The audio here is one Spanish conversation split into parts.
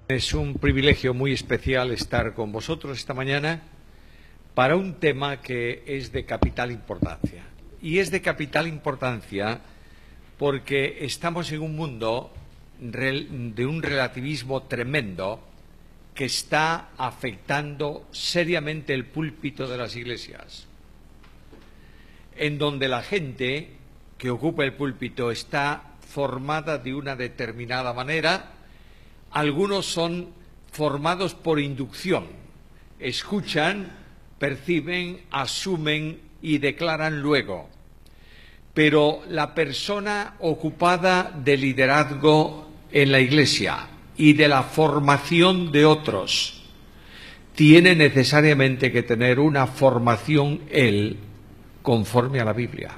Es un privilegio muy especial estar con vosotros esta mañana para un tema que es de capital importancia. Y es de capital importancia porque estamos en un mundo de un relativismo tremendo que está afectando seriamente el púlpito de las iglesias, en donde la gente que ocupa el púlpito está formada de una determinada manera. Algunos son formados por inducción, escuchan, perciben, asumen y declaran luego. Pero la persona ocupada de liderazgo en la Iglesia y de la formación de otros tiene necesariamente que tener una formación él conforme a la Biblia.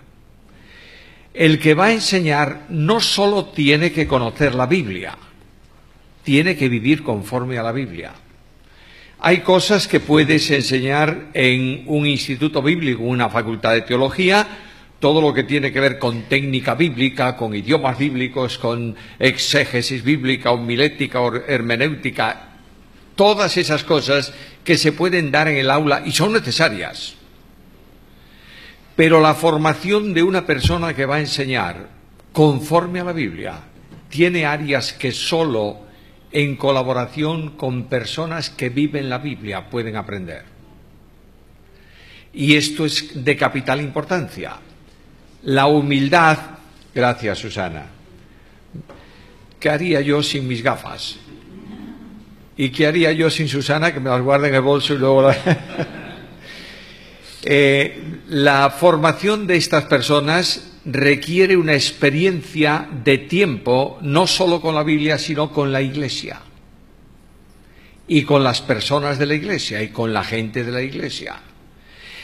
El que va a enseñar no solo tiene que conocer la Biblia, tiene que vivir conforme a la Biblia. Hay cosas que puedes enseñar en un instituto bíblico, una facultad de teología, todo lo que tiene que ver con técnica bíblica, con idiomas bíblicos, con exégesis bíblica, homilética, hermenéutica, todas esas cosas que se pueden dar en el aula y son necesarias. Pero la formación de una persona que va a enseñar conforme a la Biblia tiene áreas que solo en colaboración con personas que viven la Biblia pueden aprender. Y esto es de capital importancia. La humildad, gracias Susana. ¿Qué haría yo sin mis gafas? ¿Y qué haría yo sin Susana, que me las guarda en el bolso y luego la formación de estas personas requiere una experiencia de tiempo, no solo con la Biblia, sino con la Iglesia. Y con las personas de la Iglesia y con la gente de la Iglesia.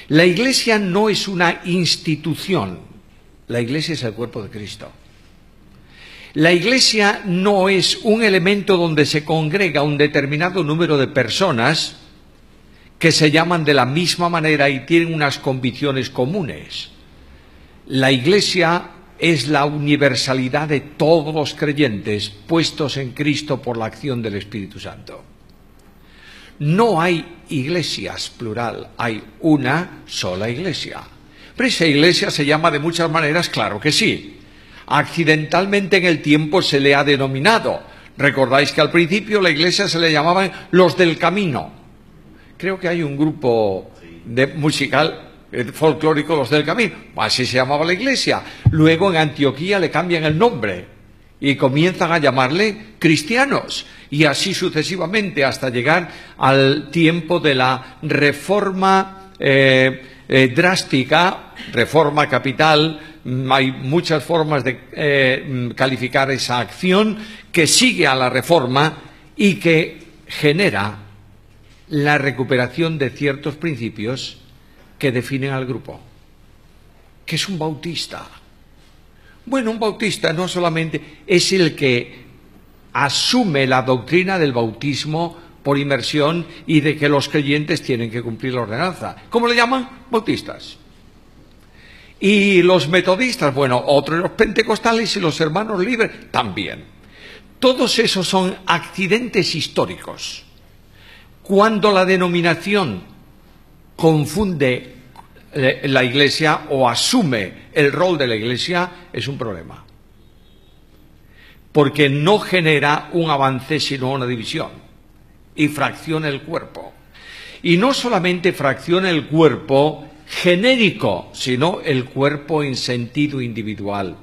La Iglesia no es una institución, la Iglesia es el cuerpo de Cristo. La Iglesia no es un elemento donde se congrega un determinado número de personas que se llaman de la misma manera y tienen unas convicciones comunes. La Iglesia es la universalidad de todos los creyentes puestos en Cristo por la acción del Espíritu Santo. No hay iglesias, plural, hay una sola iglesia. Pero esa iglesia se llama de muchas maneras, claro que sí. Accidentalmente en el tiempo se le ha denominado. Recordáis que al principio la iglesia se le llamaban los del camino. Creo que hay un grupo musical folclórico, los del camino. Así se llamaba la iglesia. Luego en Antioquía le cambian el nombre y comienzan a llamarle cristianos. Y así sucesivamente hasta llegar al tiempo de la reforma drástica, reforma capital. Hay muchas formas de calificar esa acción que sigue a la reforma y que genera la recuperación de ciertos principios que definen al grupo. ¿Qué es un bautista? Bueno, un bautista no solamente es el que asume la doctrina del bautismo por inmersión y de que los creyentes tienen que cumplir la ordenanza. ¿Cómo le llaman? Bautistas. Y los metodistas, bueno, otros los pentecostales y los hermanos libres también. Todos esos son accidentes históricos. Cuando la denominación confunde la Iglesia o asume el rol de la Iglesia, es un problema. Porque no genera un avance, sino una división. Y fracciona el cuerpo. Y no solamente fracciona el cuerpo genérico, sino el cuerpo en sentido individual.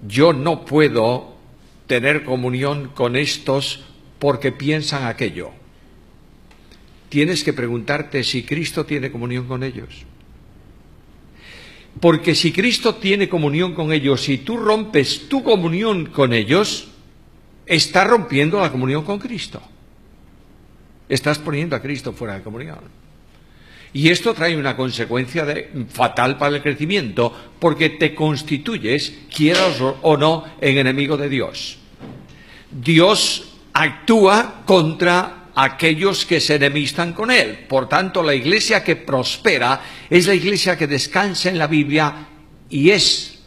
Yo no puedo tener comunión con estos porque piensan aquello. Tienes que preguntarte si Cristo tiene comunión con ellos. Porque si Cristo tiene comunión con ellos y tú rompes tu comunión con ellos, estás rompiendo la comunión con Cristo. Estás poniendo a Cristo fuera de comunión. Y esto trae una consecuencia fatal para el crecimiento, porque te constituyes, quieras o no, en enemigo de Dios. Dios actúa contra aquellos que se enemistan con Él. Por tanto, la iglesia que prospera es la iglesia que descansa en la Biblia y es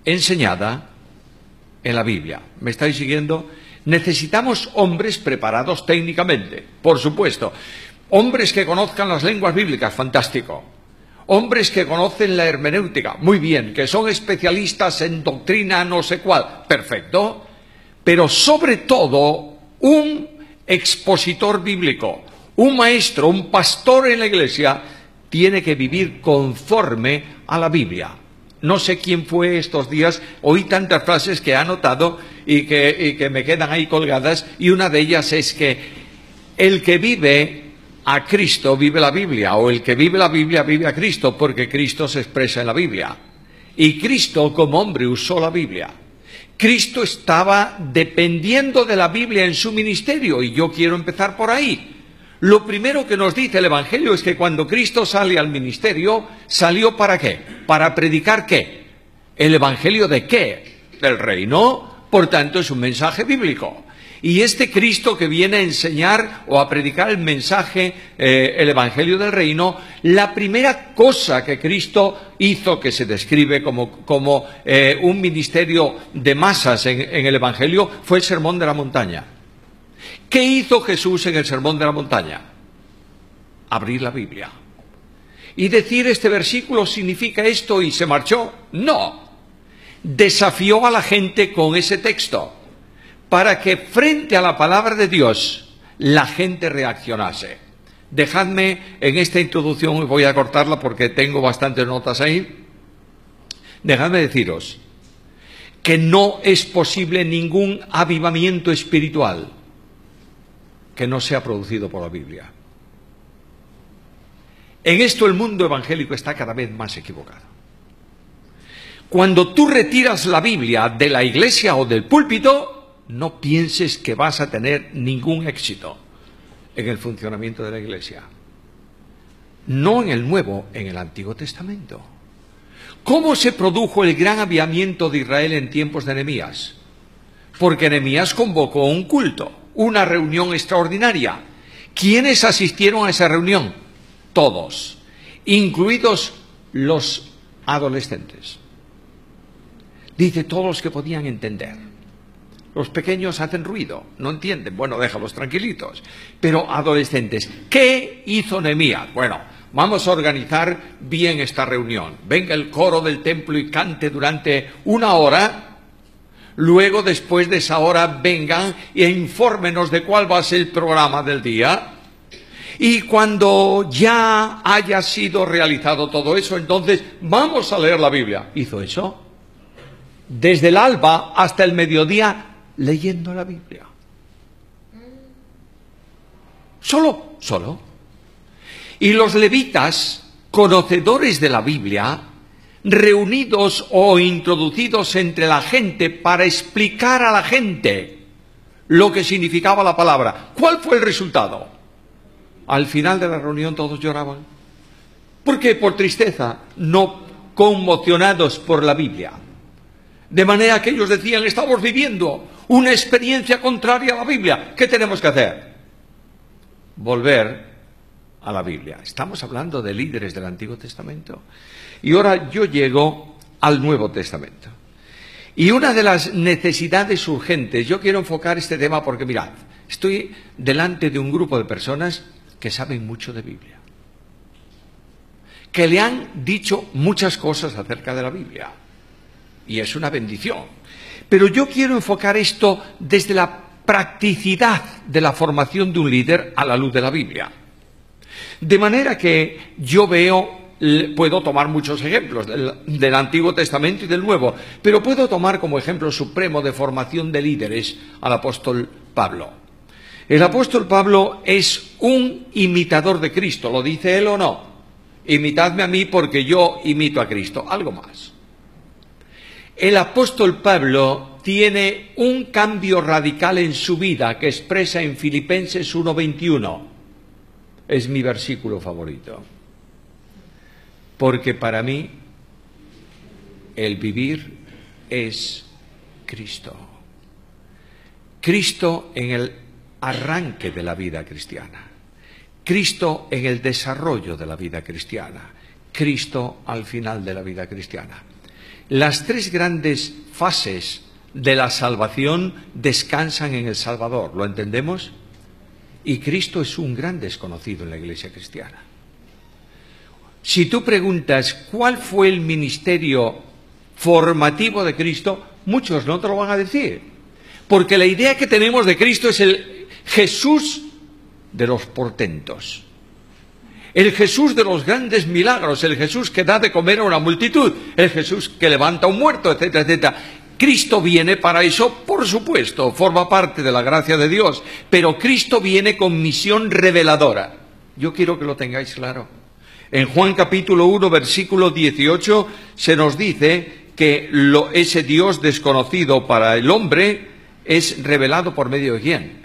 enseñada en la Biblia. ¿Me estáis siguiendo? Necesitamos hombres preparados técnicamente, por supuesto. Hombres que conozcan las lenguas bíblicas, fantástico. Hombres que conocen la hermenéutica, muy bien. Que son especialistas en doctrina no sé cuál, perfecto. Pero sobre todo, un expositor bíblico, un maestro, un pastor en la iglesia, tiene que vivir conforme a la Biblia. No sé quién fue estos días, oí tantas frases que he anotado y que me quedan ahí colgadas, y una de ellas es que el que vive a Cristo vive la Biblia, o el que vive la Biblia vive a Cristo, porque Cristo se expresa en la Biblia. Y Cristo como hombre usó la Biblia. Cristo estaba dependiendo de la Biblia en su ministerio, y yo quiero empezar por ahí. Lo primero que nos dice el Evangelio es que cuando Cristo sale al ministerio, ¿salió para qué? ¿Para predicar qué? ¿El Evangelio de qué? Del reino. Por tanto, es un mensaje bíblico. Y este Cristo que viene a enseñar o a predicar el mensaje, el Evangelio del reino, la primera cosa que Cristo hizo, que se describe como un ministerio de masas en el Evangelio, fue el Sermón de la Montaña. ¿Qué hizo Jesús en el Sermón de la Montaña? Abrir la Biblia. ¿Y decir este versículo significa esto y se marchó? No. Desafió a la gente con ese texto para que frente a la palabra de Dios la gente reaccionase. Dejadme en esta introducción, voy a cortarla porque tengo bastantes notas ahí, dejadme deciros que no es posible ningún avivamiento espiritual que no sea producido por la Biblia. En esto el mundo evangélico está cada vez más equivocado. Cuando tú retiras la Biblia de la iglesia o del púlpito, no pienses que vas a tener ningún éxito en el funcionamiento de la iglesia. No en el Nuevo, en el Antiguo Testamento. ¿Cómo se produjo el gran avivamiento de Israel en tiempos de Nehemías? Porque Nehemías convocó un culto, una reunión extraordinaria. ¿Quiénes asistieron a esa reunión? Todos, incluidos los adolescentes. Dice todos los que podían entender. Los pequeños hacen ruido, no entienden. Bueno, déjalos tranquilitos. Pero adolescentes, ¿qué hizo Nehemías? Bueno, vamos a organizar bien esta reunión. Venga el coro del templo y cante durante 1 hora. Luego, después de esa hora, vengan e infórmenos de cuál va a ser el programa del día. Y cuando ya haya sido realizado todo eso, entonces vamos a leer la Biblia. ¿Hizo eso? Desde el alba hasta el mediodía leyendo la Biblia. Solo. Y los levitas, conocedores de la Biblia, reunidos o introducidos entre la gente para explicar a la gente lo que significaba la palabra. ¿Cuál fue el resultado? Al final de la reunión todos lloraban. ¿Por qué? Por tristeza, no conmocionados por la Biblia. De manera que ellos decían, estamos viviendo una experiencia contraria a la Biblia. ¿Qué tenemos que hacer? Volver a la Biblia. Estamos hablando de líderes del Antiguo Testamento. Y ahora yo llego al Nuevo Testamento. Y una de las necesidades urgentes, yo quiero enfocar este tema porque mirad, estoy delante de un grupo de personas que saben mucho de Biblia, que le han dicho muchas cosas acerca de la Biblia, y es una bendición. Pero yo quiero enfocar esto desde la practicidad de la formación de un líder a la luz de la Biblia. De manera que yo puedo tomar muchos ejemplos del Antiguo Testamento y del Nuevo, pero puedo tomar como ejemplo supremo de formación de líderes al apóstol Pablo. El apóstol Pablo es un imitador de Cristo, ¿lo dice él o no? Imitadme a mí porque yo imito a Cristo. Algo más. El apóstol Pablo tiene un cambio radical en su vida que expresa en Filipenses 1:21. Es mi versículo favorito. Porque para mí el vivir es Cristo. Cristo en el arranque de la vida cristiana, Cristo en el desarrollo de la vida cristiana, Cristo al final de la vida cristiana. Las 3 grandes fases de la salvación descansan en el Salvador. ¿Lo entendemos? Y Cristo es un gran desconocido en la Iglesia cristiana. Si tú preguntas cuál fue el ministerio formativo de Cristo, muchos no te lo van a decir. Porque la idea que tenemos de Cristo es el Jesús de los portentos. El Jesús de los grandes milagros, el Jesús que da de comer a una multitud, el Jesús que levanta a un muerto, etcétera, etcétera. Cristo viene para eso, por supuesto, forma parte de la gracia de Dios, pero Cristo viene con misión reveladora. Yo quiero que lo tengáis claro. En Juan capítulo 1, versículo 18, se nos dice que ese Dios desconocido para el hombre es revelado por medio de ¿quién?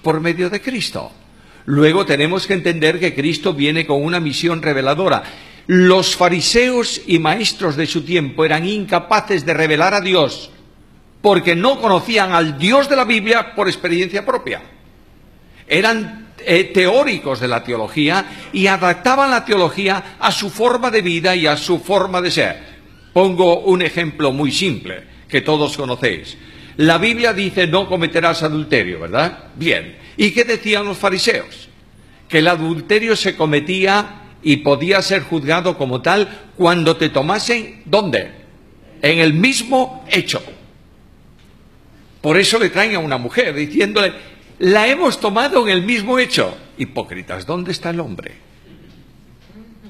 Por medio de Cristo. Luego tenemos que entender que Cristo viene con una misión reveladora. Los fariseos y maestros de su tiempo eran incapaces de revelar a Dios porque no conocían al Dios de la Biblia por experiencia propia. Eran teóricos de la teología y adaptaban la teología a su forma de vida y a su forma de ser. Pongo un ejemplo muy simple que todos conocéis. La Biblia dice no cometerás adulterio, ¿verdad? Bien. ¿Y qué decían los fariseos? Que el adulterio se cometía y podía ser juzgado como tal cuando te tomasen, ¿dónde? En el mismo hecho. Por eso le traen a una mujer diciéndole, la hemos tomado en el mismo hecho. Hipócritas, ¿dónde está el hombre?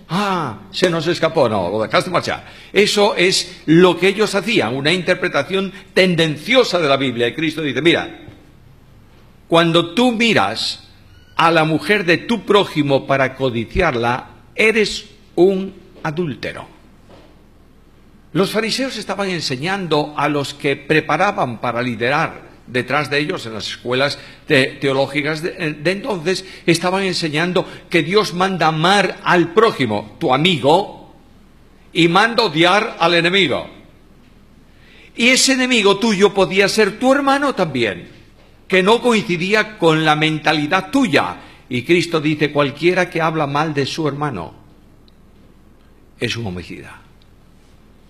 Ah, se nos escapó, no, lo dejaste marchar. Eso es lo que ellos hacían, una interpretación tendenciosa de la Biblia. Y Cristo dice, mira, cuando tú miras a la mujer de tu prójimo para codiciarla, eres un adúltero. Los fariseos estaban enseñando a los que preparaban para liderar detrás de ellos en las escuelas teológicas de entonces, estaban enseñando que Dios manda amar al prójimo, tu amigo, y manda odiar al enemigo. Y ese enemigo tuyo podía ser tu hermano también, que no coincidía con la mentalidad tuya. Y Cristo dice, cualquiera que habla mal de su hermano es un homicida.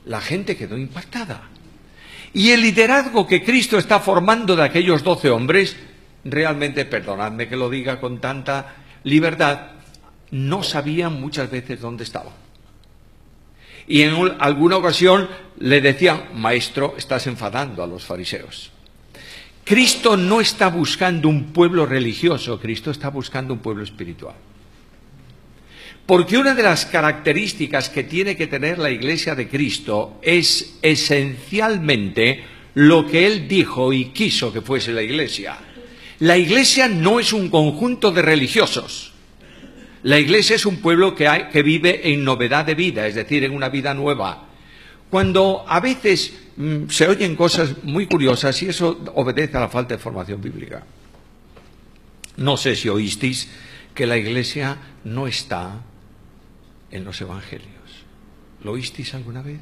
La gente quedó impactada. Y el liderazgo que Cristo está formando de aquellos 12 hombres, realmente, perdonadme que lo diga con tanta libertad, no sabían muchas veces dónde estaban. Y en alguna ocasión le decían, maestro, estás enfadando a los fariseos. Cristo no está buscando un pueblo religioso, Cristo está buscando un pueblo espiritual. Porque una de las características que tiene que tener la Iglesia de Cristo es esencialmente lo que Él dijo y quiso que fuese la Iglesia. La Iglesia no es un conjunto de religiosos. La Iglesia es un pueblo que vive en novedad de vida, es decir, en una vida nueva. Cuando a veces se oyen cosas muy curiosas y eso obedece a la falta de formación bíblica. No sé si oísteis que la Iglesia no está en los evangelios. ¿Lo oísteis alguna vez?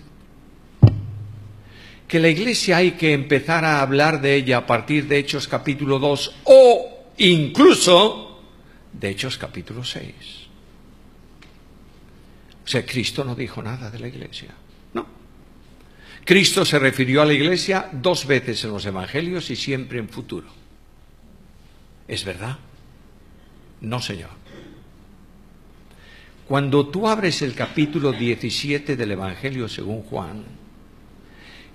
Que la Iglesia hay que empezar a hablar de ella a partir de Hechos capítulo 2 o incluso de Hechos capítulo 6. O sea, Cristo no dijo nada de la Iglesia. No. Cristo se refirió a la Iglesia 2 veces en los evangelios y siempre en futuro. ¿Es verdad? No, Señor. Cuando tú abres el capítulo 17 del Evangelio según Juan,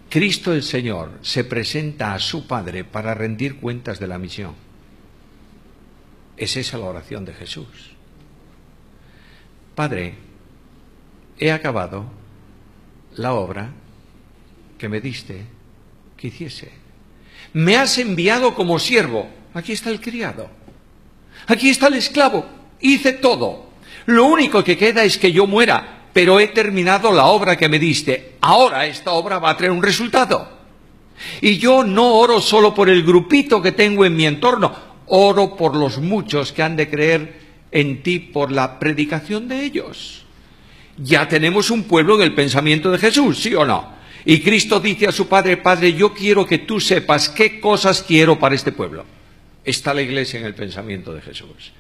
Cristo el Señor se presenta a su Padre para rendir cuentas de la misión. Es esa la oración de Jesús. Padre, he acabado la obra que me diste que hiciese. Me has enviado como siervo. Aquí está el criado. Aquí está el esclavo. Hice todo. Lo único que queda es que yo muera, pero he terminado la obra que me diste. Ahora esta obra va a tener un resultado. Y yo no oro solo por el grupito que tengo en mi entorno, oro por los muchos que han de creer en ti por la predicación de ellos. Ya tenemos un pueblo en el pensamiento de Jesús, ¿sí o no? Y Cristo dice a su Padre, Padre, yo quiero que tú sepas qué cosas quiero para este pueblo. Está la Iglesia en el pensamiento de Jesús.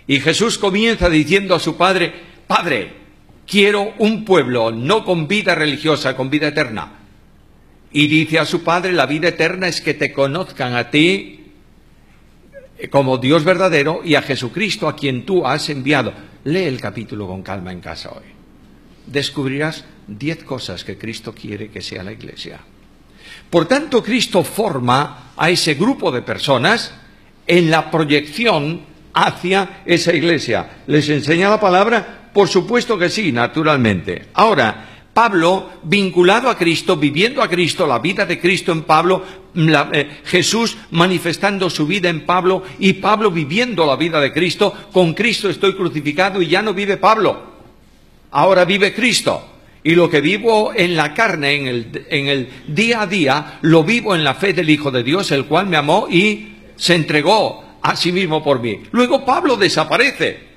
Y Jesús comienza diciendo a su Padre, Padre, quiero un pueblo no con vida religiosa, con vida eterna. Y dice a su Padre, la vida eterna es que te conozcan a ti como Dios verdadero y a Jesucristo a quien tú has enviado. Lee el capítulo con calma en casa hoy. Descubrirás 10 cosas que Cristo quiere que sea la Iglesia. Por tanto, Cristo forma a ese grupo de personas en la proyección hacia esa Iglesia. ¿Les enseña la palabra? Por supuesto que sí, naturalmente. Ahora, Pablo, vinculado a Cristo, viviendo a Cristo, la vida de Cristo en Pablo, Jesús manifestando su vida en Pablo y Pablo viviendo la vida de Cristo. Con Cristo estoy crucificado y ya no vive Pablo, ahora vive Cristo. Y lo que vivo en la carne, en el día a día, lo vivo en la fe del Hijo de Dios, el cual me amó y se entregó a sí mismo por mí. Luego Pablo desaparece.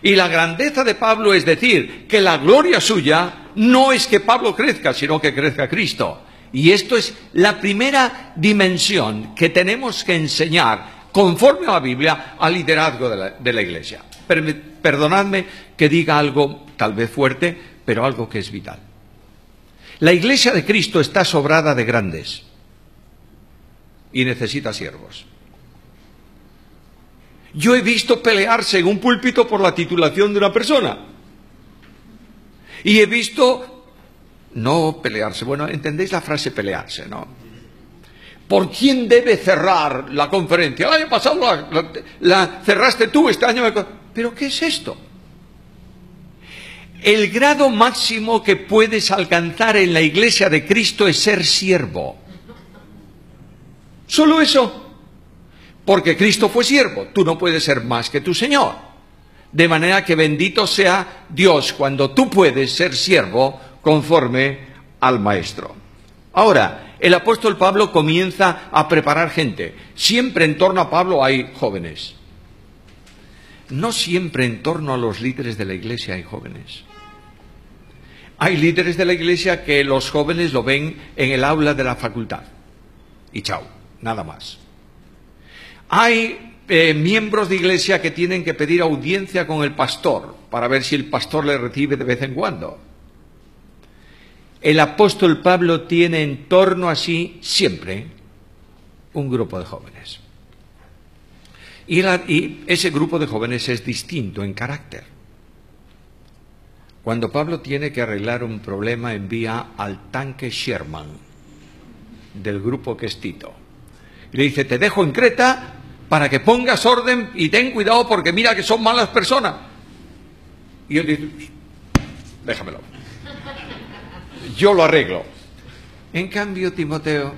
Y la grandeza de Pablo es decir, que la gloria suya no es que Pablo crezca, sino que crezca Cristo. Y esto es la primera dimensión que tenemos que enseñar, conforme a la Biblia, al liderazgo de la Iglesia. Perdonadme que diga algo tal vez fuerte, pero algo que es vital. La Iglesia de Cristo está sobrada de grandes y necesita siervos. Yo he visto pelearse en un púlpito por la titulación de una persona. Y he visto, no pelearse, bueno, entendéis la frase pelearse, ¿no? ¿Por quién debe cerrar la conferencia? El año pasado la cerraste tú, este año me... ¿Pero qué es esto? El grado máximo que puedes alcanzar en la Iglesia de Cristo es ser siervo. Solo eso. Porque Cristo fue siervo, tú no puedes ser más que tu Señor. De manera que bendito sea Dios cuando tú puedes ser siervo conforme al Maestro. Ahora, el apóstol Pablo comienza a preparar gente. Siempre en torno a Pablo hay jóvenes. No siempre en torno a los líderes de la Iglesia hay jóvenes. Hay líderes de la Iglesia que los jóvenes lo ven en el aula de la facultad. Y chao, nada más. Hay miembros de Iglesia que tienen que pedir audiencia con el pastor para ver si el pastor le recibe de vez en cuando. El apóstol Pablo tiene en torno a sí siempre un grupo de jóvenes. Y ese grupo de jóvenes es distinto en carácter. Cuando Pablo tiene que arreglar un problema, envía al tanque Sherman del grupo que es Tito. Y le dice, te dejo en Creta para que pongas orden y ten cuidado porque mira que son malas personas. Y él dice, déjamelo. Yo lo arreglo. En cambio, Timoteo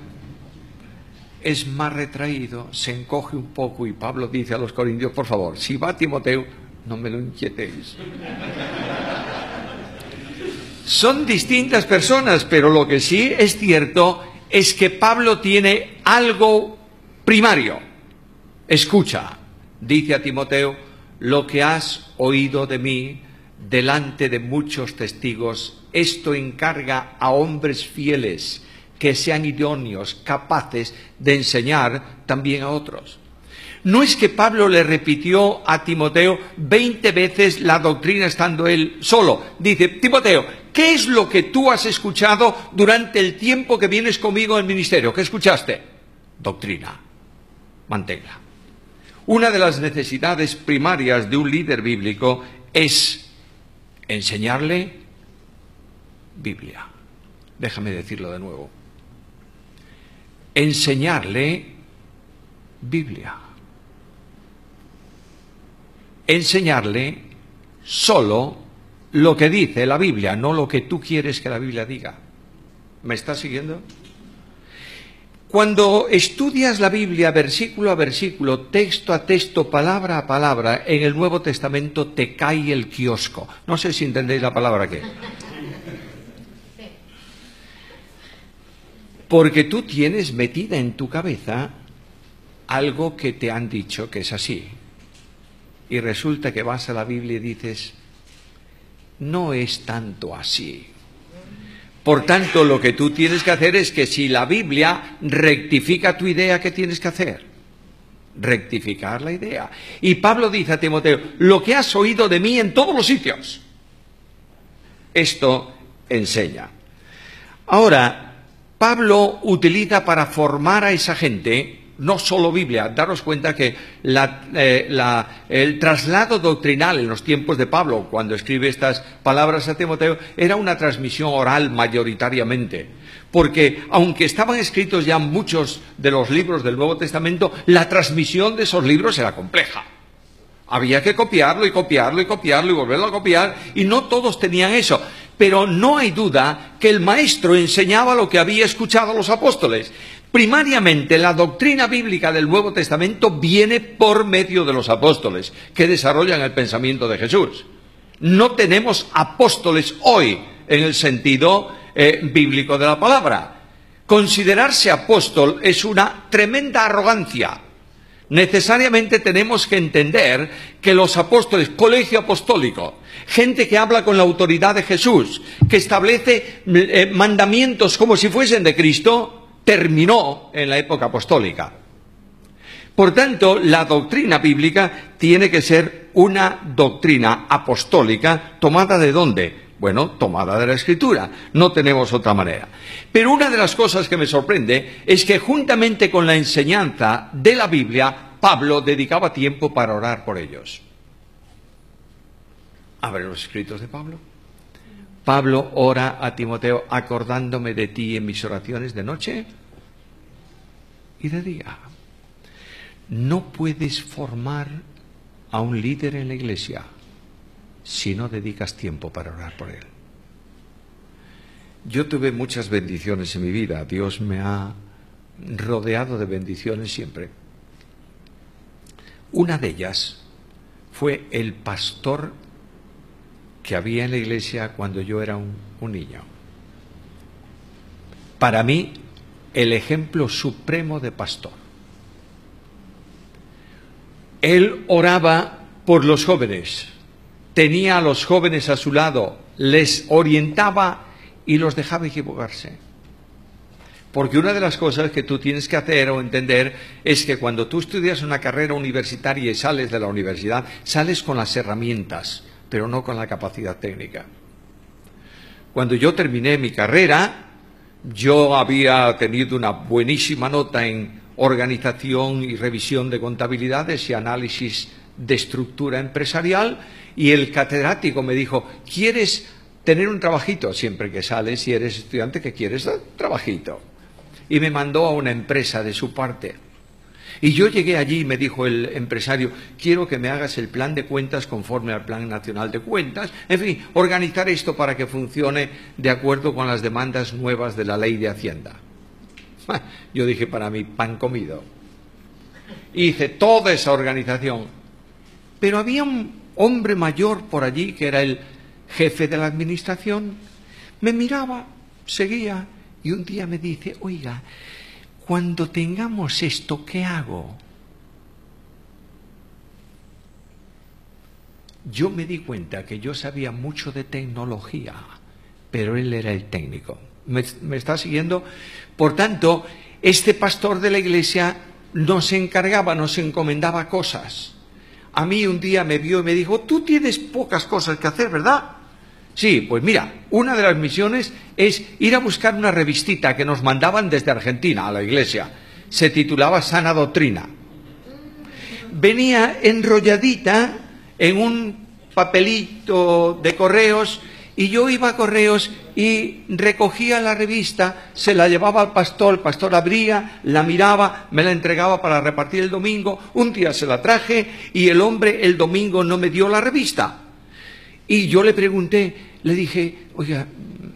es más retraído, se encoge un poco y Pablo dice a los corintios, por favor, si va Timoteo, no me lo inquietéis. Son distintas personas, pero lo que sí es cierto es que Pablo tiene algo primario. Escucha, dice a Timoteo, lo que has oído de mí delante de muchos testigos, esto encarga a hombres fieles que sean idóneos, capaces de enseñar también a otros. No es que Pablo le repitió a Timoteo 20 veces la doctrina estando él solo. Dice, Timoteo, ¿qué es lo que tú has escuchado durante el tiempo que vienes conmigo al ministerio? ¿Qué escuchaste? Doctrina. Manténla. Una de las necesidades primarias de un líder bíblico es enseñarle Biblia. Déjame decirlo de nuevo. Enseñarle Biblia. Enseñarle solo lo que dice la Biblia, no lo que tú quieres que la Biblia diga. ¿Me estás siguiendo? Cuando estudias la Biblia versículo a versículo, texto a texto, palabra a palabra, en el Nuevo Testamento te cae el kiosco. No sé si entendéis la palabra que. Porque tú tienes metida en tu cabeza algo que te han dicho que es así. Y resulta que vas a la Biblia y dices, no es tanto así. Por tanto, lo que tú tienes que hacer es que si la Biblia rectifica tu idea, ¿qué tienes que hacer? Rectificar la idea. Y Pablo dice a Timoteo, lo que has oído de mí en todos los sitios, esto enseña. Ahora, Pablo utiliza para formar a esa gente no solo Biblia. Daros cuenta que el traslado doctrinal en los tiempos de Pablo, cuando escribe estas palabras a Timoteo, era una transmisión oral mayoritariamente. Porque aunque estaban escritos ya muchos de los libros del Nuevo Testamento, la transmisión de esos libros era compleja. Había que copiarlo y copiarlo y copiarlo y volverlo a copiar, y no todos tenían eso. Pero no hay duda que el maestro enseñaba lo que había escuchado a los apóstoles. Primariamente, la doctrina bíblica del Nuevo Testamento viene por medio de los apóstoles, que desarrollan el pensamiento de Jesús. No tenemos apóstoles hoy en el sentido bíblico de la palabra. Considerarse apóstol es una tremenda arrogancia. Necesariamente tenemos que entender que los apóstoles, colegio apostólico, gente que habla con la autoridad de Jesús, que establece mandamientos como si fuesen de Cristo, terminó en la época apostólica. Por tanto, la doctrina bíblica tiene que ser una doctrina apostólica, ¿tomada de dónde? Bueno, tomada de la Escritura, no tenemos otra manera. Pero una de las cosas que me sorprende es que juntamente con la enseñanza de la Biblia, Pablo dedicaba tiempo para orar por ellos. Abre los escritos de Pablo. Pablo ora a Timoteo, acordándome de ti en mis oraciones de noche y de día. No puedes formar a un líder en la iglesia si no dedicas tiempo para orar por él. Yo tuve muchas bendiciones en mi vida. Dios me ha rodeado de bendiciones siempre. Una de ellas fue el pastor que había en la iglesia cuando yo era un niño. Para mí, el ejemplo supremo de pastor. Él oraba por los jóvenes, tenía a los jóvenes a su lado, les orientaba y los dejaba equivocarse. Porque una de las cosas que tú tienes que hacer o entender es que cuando tú estudias una carrera universitaria y sales de la universidad, sales con las herramientas, pero no con la capacidad técnica. Cuando yo terminé mi carrera, yo había tenido una buenísima nota en organización y revisión de contabilidades y análisis de estructura empresarial, y el catedrático me dijo, ¿quieres tener un trabajito? Siempre que sales, si eres estudiante, que quieres un trabajito. Y me mandó a una empresa de su parte. Y yo llegué allí y me dijo el empresario, quiero que me hagas el plan de cuentas conforme al Plan Nacional de Cuentas, en fin, organizar esto para que funcione de acuerdo con las demandas nuevas de la Ley de Hacienda. Yo dije, para mí, pan comido. Hice toda esa organización. Pero había un hombre mayor por allí, que era el jefe de la administración, me miraba, seguía, y un día me dice, oiga, cuando tengamos esto, ¿qué hago? Yo me di cuenta que yo sabía mucho de tecnología, pero él era el técnico. ¿Me está siguiendo? Por tanto, este pastor de la iglesia nos encargaba, nos encomendaba cosas. A mí un día me vio y me dijo, tú tienes pocas cosas que hacer, ¿verdad? Sí, pues mira, una de las misiones es ir a buscar una revistita que nos mandaban desde Argentina a la iglesia. Se titulaba Sana Doctrina. Venía enrolladita en un papelito de correos, y yo iba a correos y recogía la revista, se la llevaba al pastor, el pastor abría, la miraba, me la entregaba para repartir el domingo. Un día se la traje y el hombre el domingo no me dio la revista. Y yo le pregunté, le dije, oiga,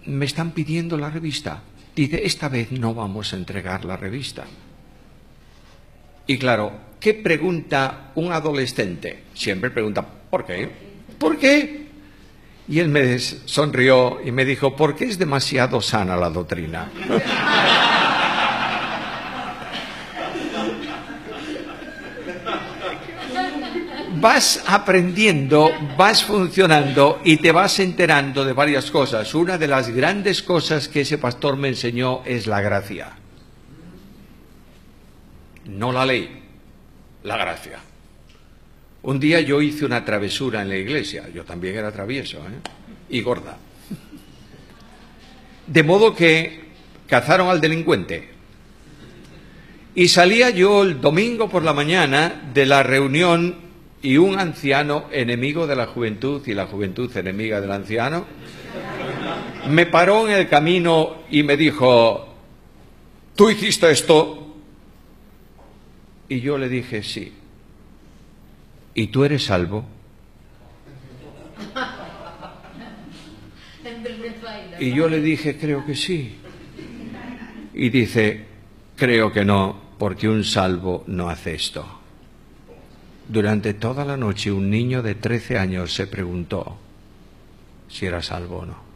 me están pidiendo la revista. Dice, esta vez no vamos a entregar la revista. Y claro, ¿qué pregunta un adolescente? Siempre pregunta, ¿por qué? ¿Por qué? Y él me sonrió y me dijo, porque es demasiado sana la doctrina. Vas aprendiendo, vas funcionando y te vas enterando de varias cosas. Una de las grandes cosas que ese pastor me enseñó es la gracia. No la ley, la gracia. Un día yo hice una travesura en la iglesia, yo también era travieso, y gorda. De modo que cazaron al delincuente. Y salía yo el domingo por la mañana de la reunión y un anciano enemigo de la juventud y la juventud enemiga del anciano me paró en el camino y me dijo: ¿tú hiciste esto? Y yo le dije: sí. ¿Y tú eres salvo? Y yo le dije: creo que sí. Y dice: creo que no, porque un salvo no hace esto. Durante toda la noche un niño de 13 años se preguntó si era salvo o no.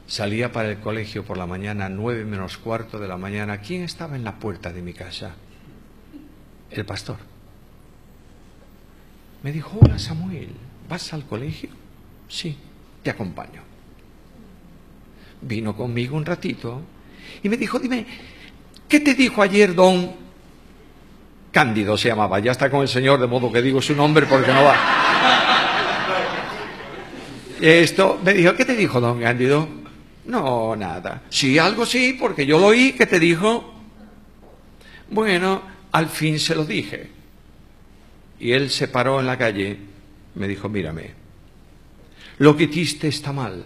Salía para el colegio por la mañana, 9 menos cuarto de la mañana. ¿Quién estaba en la puerta de mi casa? El pastor. Me dijo: hola Samuel, ¿vas al colegio? Sí, te acompaño. Vino conmigo un ratito y me dijo: dime, ¿qué te dijo ayer don Cándido? Se llamaba, ya está con el Señor, de modo que digo su nombre porque no va. Me dijo: ¿qué te dijo don Cándido? No, nada. Sí, algo sí, porque yo lo oí. ¿Qué te dijo? Bueno, al fin se lo dije. Y él se paró en la calle, me dijo: mírame, lo que hiciste está mal,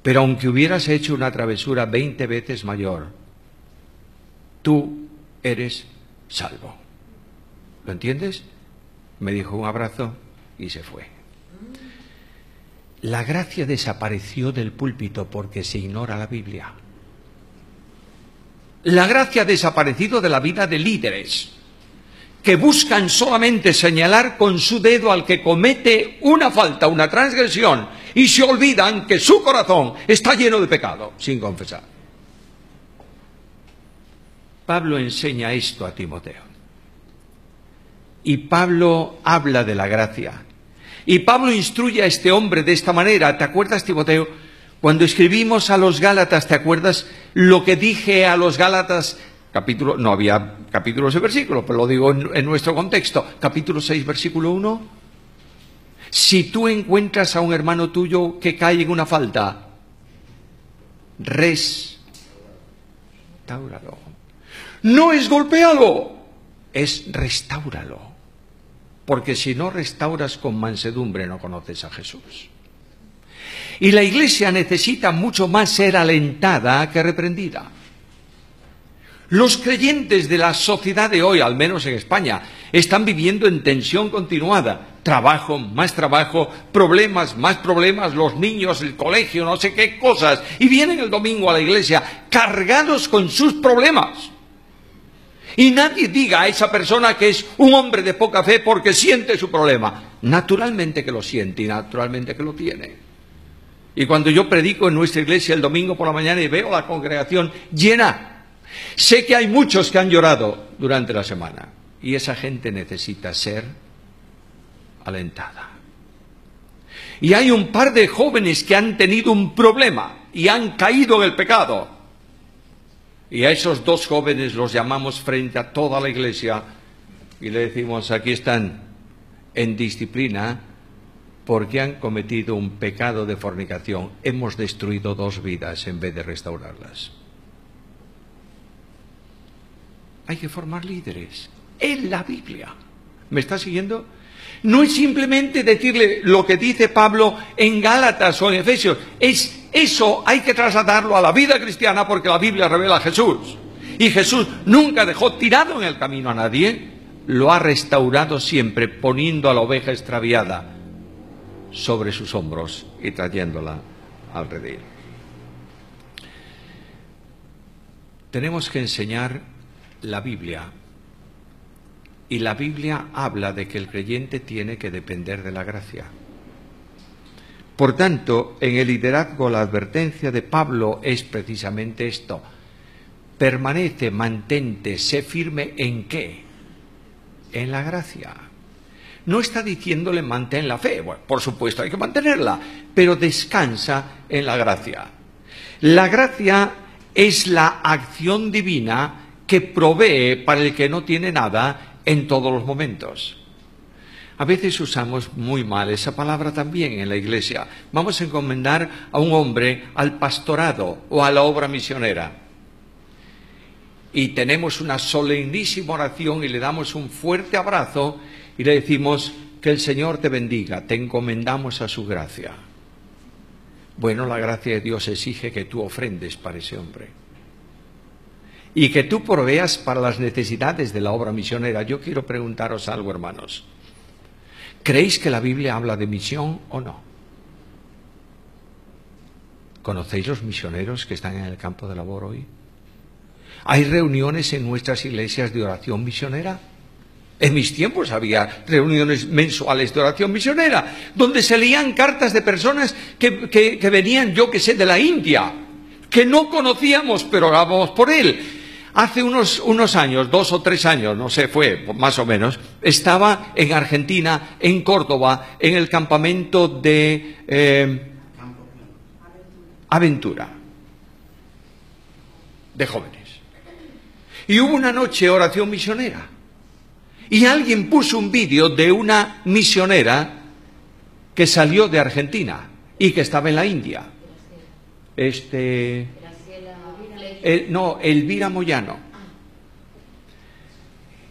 pero aunque hubieras hecho una travesura 20 veces mayor, tú eres salvo. ¿Lo entiendes? Me dijo un abrazo y se fue. La gracia desapareció del púlpito porque se ignora la Biblia. La gracia ha desaparecido de la vida de líderes que buscan solamente señalar con su dedo al que comete una falta, una transgresión, y se olvidan que su corazón está lleno de pecado, sin confesar. Pablo enseña esto a Timoteo. Y Pablo habla de la gracia. Y Pablo instruye a este hombre de esta manera. ¿Te acuerdas, Timoteo? Cuando escribimos a los Gálatas, ¿te acuerdas lo que dije a los Gálatas? No había capítulos y versículos, pero lo digo en nuestro contexto. Capítulo 6, versículo 1. Si tú encuentras a un hermano tuyo que cae en una falta, restáuralo. No es golpéalo, es restáuralo. Porque si no restauras con mansedumbre, no conoces a Jesús. Y la Iglesia necesita mucho más ser alentada que reprendida. Los creyentes de la sociedad de hoy, al menos en España, están viviendo en tensión continuada. Trabajo, más trabajo, problemas, más problemas, los niños, el colegio, no sé qué cosas. Y vienen el domingo a la iglesia cargados con sus problemas. Y nadie diga a esa persona que es un hombre de poca fe porque siente su problema. Naturalmente que lo siente y naturalmente que lo tiene. Y cuando yo predico en nuestra iglesia el domingo por la mañana y veo la congregación llena, sé que hay muchos que han llorado durante la semana. Y esa gente necesita ser alentada. Y hay un par de jóvenes que han tenido un problema y han caído en el pecado. Y a esos dos jóvenes los llamamos frente a toda la iglesia y le decimos: aquí están en disciplina porque han cometido un pecado de fornicación. Hemos destruido 2 vidas en vez de restaurarlas. Hay que formar líderes en la Biblia. ¿Me está siguiendo? No es simplemente decirle lo que dice Pablo en Gálatas o en Efesios. Eso hay que trasladarlo a la vida cristiana porque la Biblia revela a Jesús. Y Jesús nunca dejó tirado en el camino a nadie. Lo ha restaurado siempre poniendo a la oveja extraviada sobre sus hombros y trayéndola al redil. Tenemos que enseñar la Biblia. Y la Biblia habla de que el creyente tiene que depender de la gracia. Por tanto, en el liderazgo la advertencia de Pablo es precisamente esto. Permanece, mantente, sé firme ¿en qué? En la gracia. No está diciéndole mantén la fe. Bueno, por supuesto hay que mantenerla, pero descansa en la gracia. La gracia es la acción divina que provee para el que no tiene nada en todos los momentos. A veces usamos muy mal esa palabra también en la Iglesia. Vamos a encomendar a un hombre al pastorado o a la obra misionera. Y tenemos una solemnísima oración y le damos un fuerte abrazo y le decimos que el Señor te bendiga, te encomendamos a su gracia. Bueno, la gracia de Dios exige que tú ofrendes para ese hombre y que tú proveas para las necesidades de la obra misionera. Yo quiero preguntaros algo, hermanos. ¿Creéis que la Biblia habla de misión o no? ¿Conocéis los misioneros que están en el campo de labor hoy? ¿Hay reuniones en nuestras iglesias de oración misionera? En mis tiempos había reuniones mensuales de oración misionera, donde se leían cartas de personas que venían, yo que sé, de la India, que no conocíamos, pero orábamos por él. Hace unos años, 2 o 3 años, no sé, fue más o menos, estaba en Argentina, en Córdoba, en el campamento de Aventura, de jóvenes. Y hubo una noche oración misionera. Y alguien puso un vídeo de una misionera que salió de Argentina y que estaba en la India. Elvira Moyano.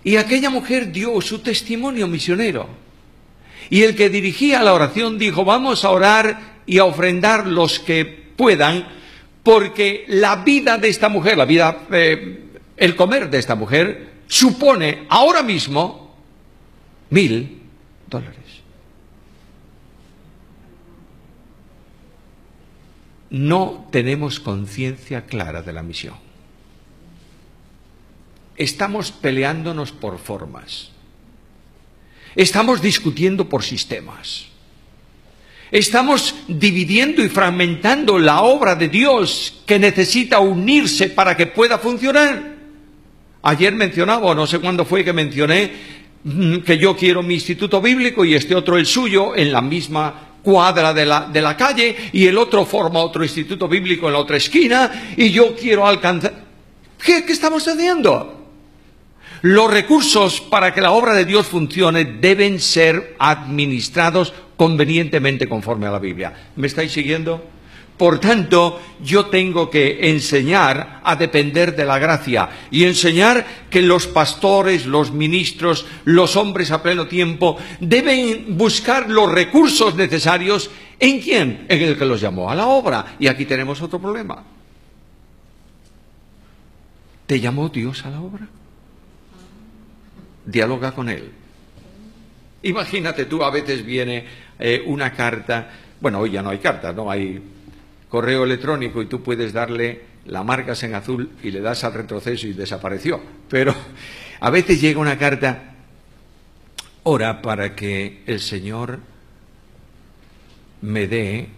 Y aquella mujer dio su testimonio misionero. Y el que dirigía la oración dijo, vamos a orar y a ofrendar los que puedan, porque la vida de esta mujer, el comer de esta mujer, supone ahora mismo $1.000. No tenemos conciencia clara de la misión. Estamos peleándonos por formas. Estamos discutiendo por sistemas. Estamos dividiendo y fragmentando la obra de Dios que necesita unirse para que pueda funcionar. Ayer mencionaba, o no sé cuándo fue que mencioné, que yo quiero mi instituto bíblico y este otro el suyo en la misma cuadra de la calle y el otro forma otro instituto bíblico en la otra esquina y yo quiero alcanzar... ¿Qué estamos haciendo? Los recursos para que la obra de Dios funcione deben ser administrados convenientemente conforme a la Biblia. ¿Me estáis siguiendo? Por tanto, yo tengo que enseñar a depender de la gracia y enseñar que los pastores, los ministros, los hombres a pleno tiempo deben buscar los recursos necesarios. ¿En quién? En el que los llamó a la obra. Y aquí tenemos otro problema. ¿Te llamó Dios a la obra? Dialoga con Él. Imagínate tú, a veces viene una carta, bueno, hoy ya no hay cartas, no hay correo electrónico y tú puedes darle, la marcas en azul y le das al retroceso y desapareció. Pero a veces llega una carta, ora para que el Señor me dé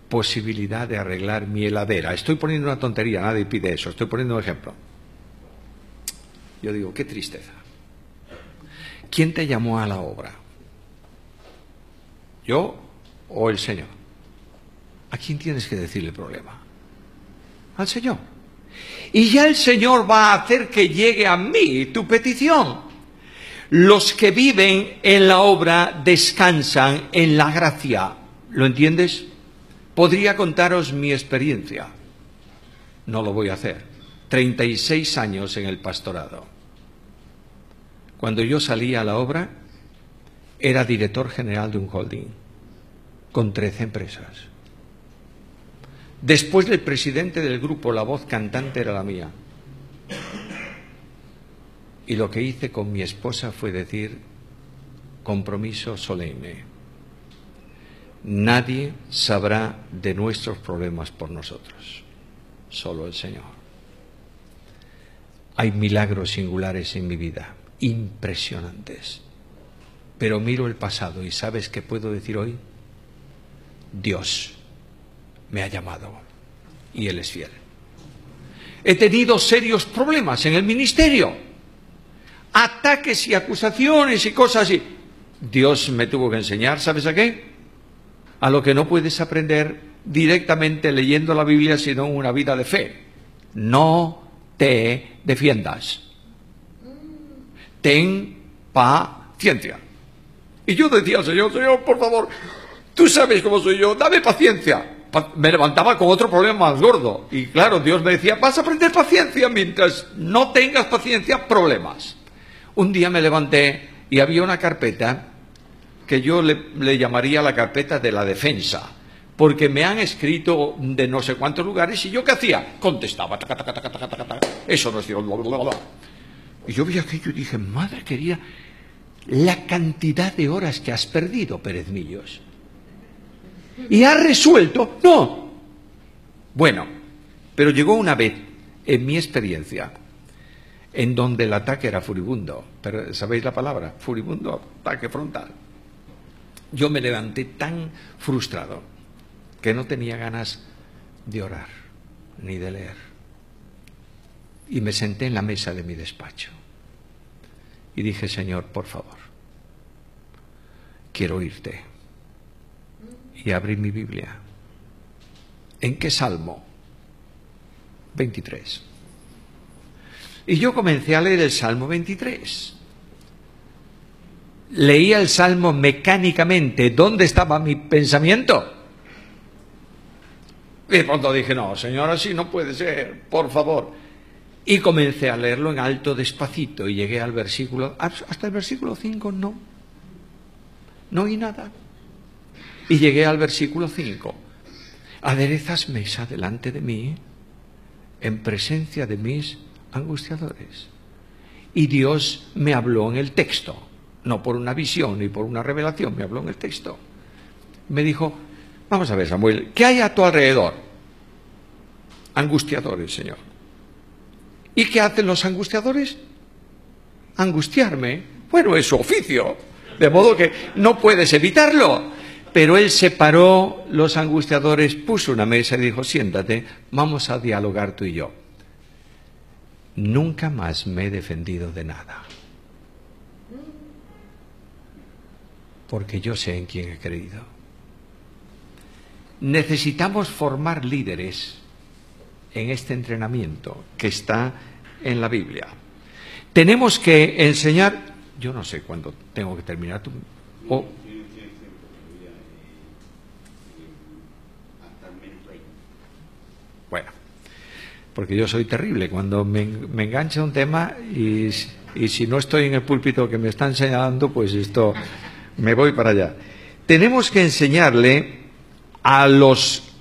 posibilidad de arreglar mi heladera. Estoy poniendo una tontería, nadie pide eso, estoy poniendo un ejemplo. Yo digo, qué tristeza. ¿Quién te llamó a la obra? ¿Yo o el Señor? ¿A quién tienes que decirle el problema? Al Señor. Y ya el Señor va a hacer que llegue a mí tu petición. Los que viven en la obra descansan en la gracia. ¿Lo entiendes? Podría contaros mi experiencia. No lo voy a hacer. 36 años en el pastorado. Cuando yo salí a la obra, era director general de un holding, con 13 empresas. Después del presidente del grupo, la voz cantante era la mía. Y lo que hice con mi esposa fue decir, compromiso solemne. Nadie sabrá de nuestros problemas por nosotros, solo el Señor. Hay milagros singulares en mi vida, impresionantes. Pero miro el pasado y ¿sabes qué puedo decir hoy? Dios me ha llamado y Él es fiel. He tenido serios problemas en el ministerio, ataques y acusaciones y cosas así. Dios me tuvo que enseñar, ¿sabes a qué? A lo que no puedes aprender directamente leyendo la Biblia, sino una vida de fe. No te defiendas. Ten paciencia. Y yo decía, Señor, por favor, tú sabes cómo soy yo, dame paciencia. Me levantaba con otro problema más gordo. Y claro, Dios me decía, vas a aprender paciencia, mientras no tengas paciencia, problemas. Un día me levanté y había una carpeta que yo le llamaría la carpeta de la defensa, porque me han escrito de no sé cuántos lugares, y yo ¿qué hacía? Contestaba, taca, taca, taca, taca, taca, taca. Eso no es Dios, bla, bla, bla. Y yo vi aquello y dije, madre querida, la cantidad de horas que has perdido, Pérez Millos. Y has resuelto, no. Bueno, pero llegó una vez, en mi experiencia, en donde el ataque era furibundo. Pero, ¿sabéis la palabra? Furibundo, ataque frontal. Yo me levanté tan frustrado que no tenía ganas de orar ni de leer. Y me senté en la mesa de mi despacho y dije, Señor, por favor, quiero oírte. Y abrí mi Biblia. ¿En qué salmo? 23. Y yo comencé a leer el Salmo 23. Leía el Salmo mecánicamente. ¿Dónde estaba mi pensamiento? Y de pronto dije, no, Señor, así no puede ser, por favor. Y comencé a leerlo en alto, despacito, y llegué al versículo, hasta el versículo 5 no oí nada. Y llegué al versículo 5. Aderezas mesa delante de mí, en presencia de mis angustiadores. Y Dios me habló en el texto, no por una visión ni por una revelación, me habló en el texto. Me dijo, vamos a ver, Samuel, ¿qué hay a tu alrededor? Angustiadores, Señor. ¿Y qué hacen los angustiadores? Angustiarme. Bueno, es su oficio, de modo que no puedes evitarlo. Pero él separó los angustiadores, puso una mesa y dijo, siéntate, vamos a dialogar tú y yo. Nunca más me he defendido de nada. Porque yo sé en quién he creído. Necesitamos formar líderes en este entrenamiento que está en la Biblia. Tenemos que enseñar, yo no sé cuándo tengo que terminar. Bueno, porque yo soy terrible. Cuando me engancha un tema y si no estoy en el púlpito que me están señalando, pues esto me voy para allá. Tenemos que enseñarle a los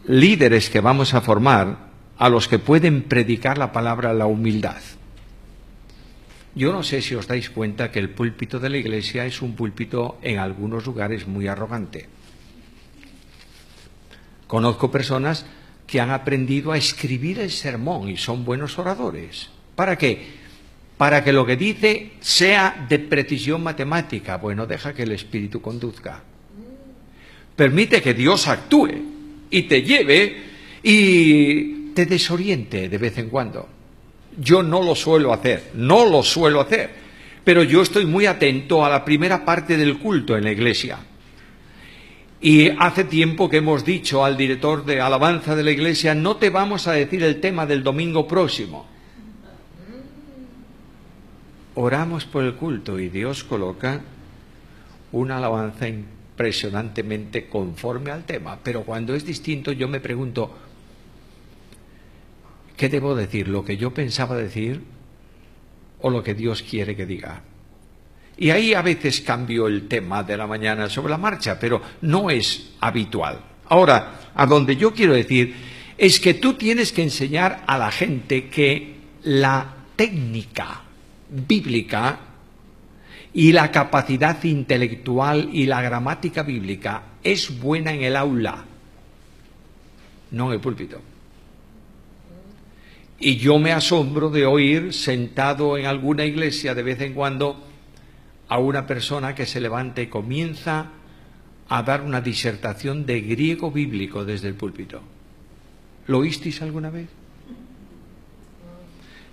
líderes que vamos a formar, a los que pueden predicar la palabra, la humildad. Yo no sé si os dais cuenta que el púlpito de la iglesia es un púlpito en algunos lugares muy arrogante. Conozco personas que han aprendido a escribir el sermón y son buenos oradores. ¿Para qué? Para que lo que dice sea de precisión matemática. Bueno, deja que el Espíritu conduzca. Permite que Dios actúe y te lleve y te desoriente de vez en cuando. Yo no lo suelo hacer, pero yo estoy muy atento a la primera parte del culto en la iglesia. Y hace tiempo que hemos dicho al director de alabanza de la iglesia, no te vamos a decir el tema del domingo próximo. Oramos por el culto y Dios coloca una alabanza impresionantemente conforme al tema. Pero cuando es distinto yo me pregunto, ¿qué debo decir? ¿Lo que yo pensaba decir o lo que Dios quiere que diga? Y ahí a veces cambio el tema de la mañana sobre la marcha, pero no es habitual. Ahora, a donde yo quiero decir es que tú tienes que enseñar a la gente que la técnica bíblica y la capacidad intelectual y la gramática bíblica es buena en el aula, no en el púlpito. Y yo me asombro de oír sentado en alguna iglesia de vez en cuando a una persona que se levanta y comienza a dar una disertación de griego bíblico desde el púlpito. ¿Lo oísteis alguna vez?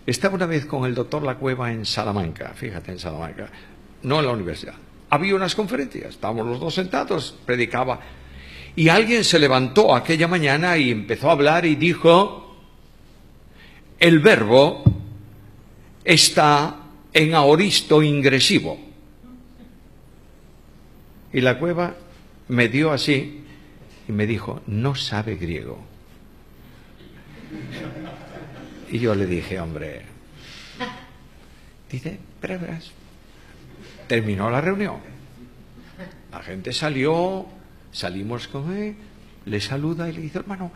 Estaba una vez con el doctor Lacueva en Salamanca, fíjate, en Salamanca, no en la universidad. Había unas conferencias, estábamos los dos sentados, predicaba, y alguien se levantó aquella mañana y empezó a hablar y dijo, el verbo está en aoristo ingresivo. Y la cueva me dio así y me dijo, no sabe griego. Y yo le dije, hombre, dice, pero verás. Terminó la reunión. La gente salió, salimos con él, le saluda y le dice, hermano,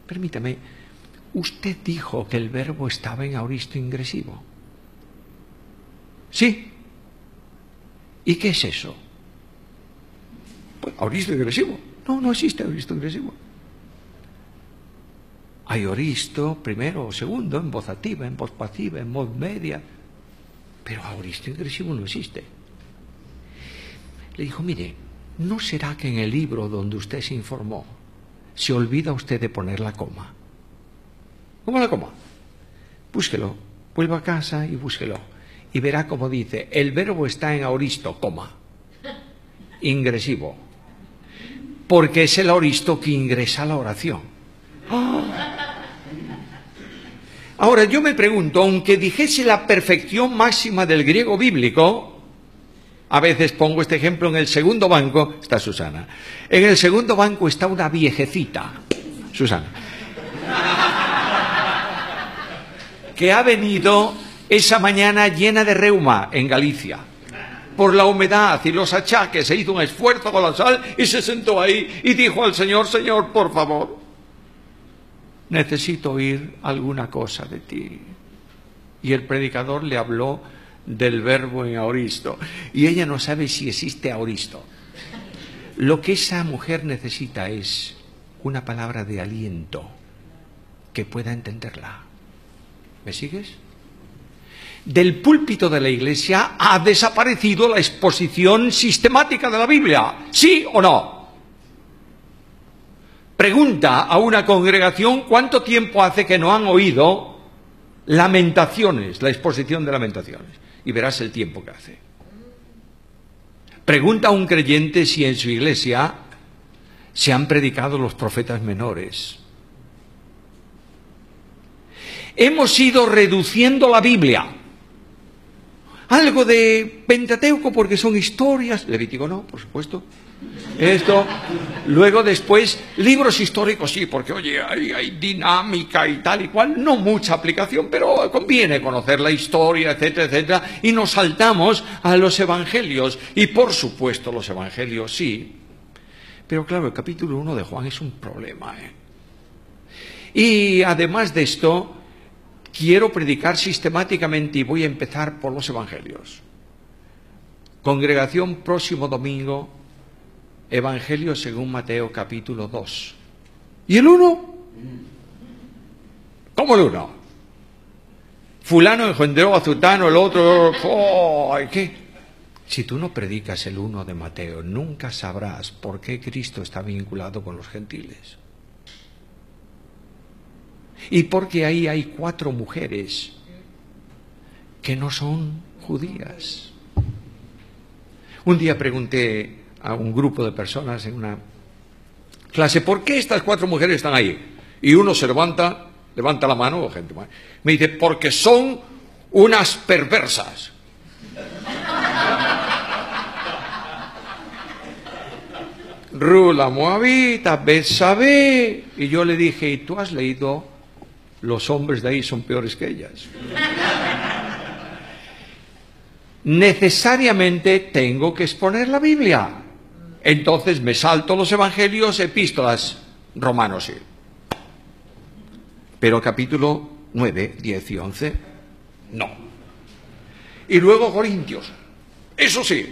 permítame, usted dijo que el verbo estaba en aoristo ingresivo. Sí. ¿Y qué es eso? Pues aoristo ingresivo. No, no existe aoristo ingresivo. Hay aoristo primero o segundo, en voz activa, en voz pasiva, en voz media, pero aoristo ingresivo no existe. Le dijo, mire, ¿no será que en el libro donde usted se informó se olvida usted de poner la coma? ¿Cómo la coma? Búsquelo, vuelva a casa y búsquelo. Y verá cómo dice, el verbo está en aoristo, coma, ingresivo. Porque es el aoristo que ingresa a la oración. ¡Oh! Ahora, yo me pregunto, aunque dijese la perfección máxima del griego bíblico, a veces pongo este ejemplo, en el segundo banco está Susana. En el segundo banco está una viejecita, Susana, que ha venido esa mañana llena de reuma en Galicia, por la humedad y los achaques. Se hizo un esfuerzo colosal y se sentó ahí y dijo al Señor, Señor, por favor, necesito oír alguna cosa de ti. Y el predicador le habló del verbo en aoristo. Y ella no sabe si existe aoristo. Lo que esa mujer necesita es una palabra de aliento que pueda entenderla. ¿Me sigues? Del púlpito de la iglesia ha desaparecido la exposición sistemática de la Biblia. ¿Sí o no? Pregunta a una congregación cuánto tiempo hace que no han oído Lamentaciones, la exposición de Lamentaciones, y verás el tiempo que hace. Pregunta a un creyente si en su iglesia se han predicado los profetas menores. Hemos ido reduciendo la Biblia. Algo de Pentateuco porque son historias, Levítico no, por supuesto. Esto, luego después, libros históricos sí, porque oye, hay dinámica y tal y cual, no mucha aplicación, pero conviene conocer la historia, etcétera, etcétera, y nos saltamos a los evangelios, y por supuesto los evangelios sí, pero claro, el capítulo 1 de Juan es un problema, Y además de esto, quiero predicar sistemáticamente y voy a empezar por los evangelios. Congregación, próximo domingo, Evangelio según Mateo capítulo 2. ¿Y el 1? ¿Cómo el 1? Fulano engendró a Zutano, el otro... Oh, ¿qué? Si tú no predicas el 1 de Mateo, nunca sabrás por qué Cristo está vinculado con los gentiles. Y porque ahí hay 4 mujeres que no son judías. Un día pregunté a un grupo de personas en una clase, ¿por qué estas 4 mujeres están ahí? Y uno se levanta la mano, gente, me dice, porque son unas perversas. Rula moabita, Betsabé. Y yo le dije, ¿y tú has leído? Los hombres de ahí son peores que ellas. Necesariamente tengo que exponer la Biblia. Entonces me salto los evangelios, epístolas, Romanos sí. Pero capítulo 9, 10 y 11, no. Y luego Corintios, eso sí,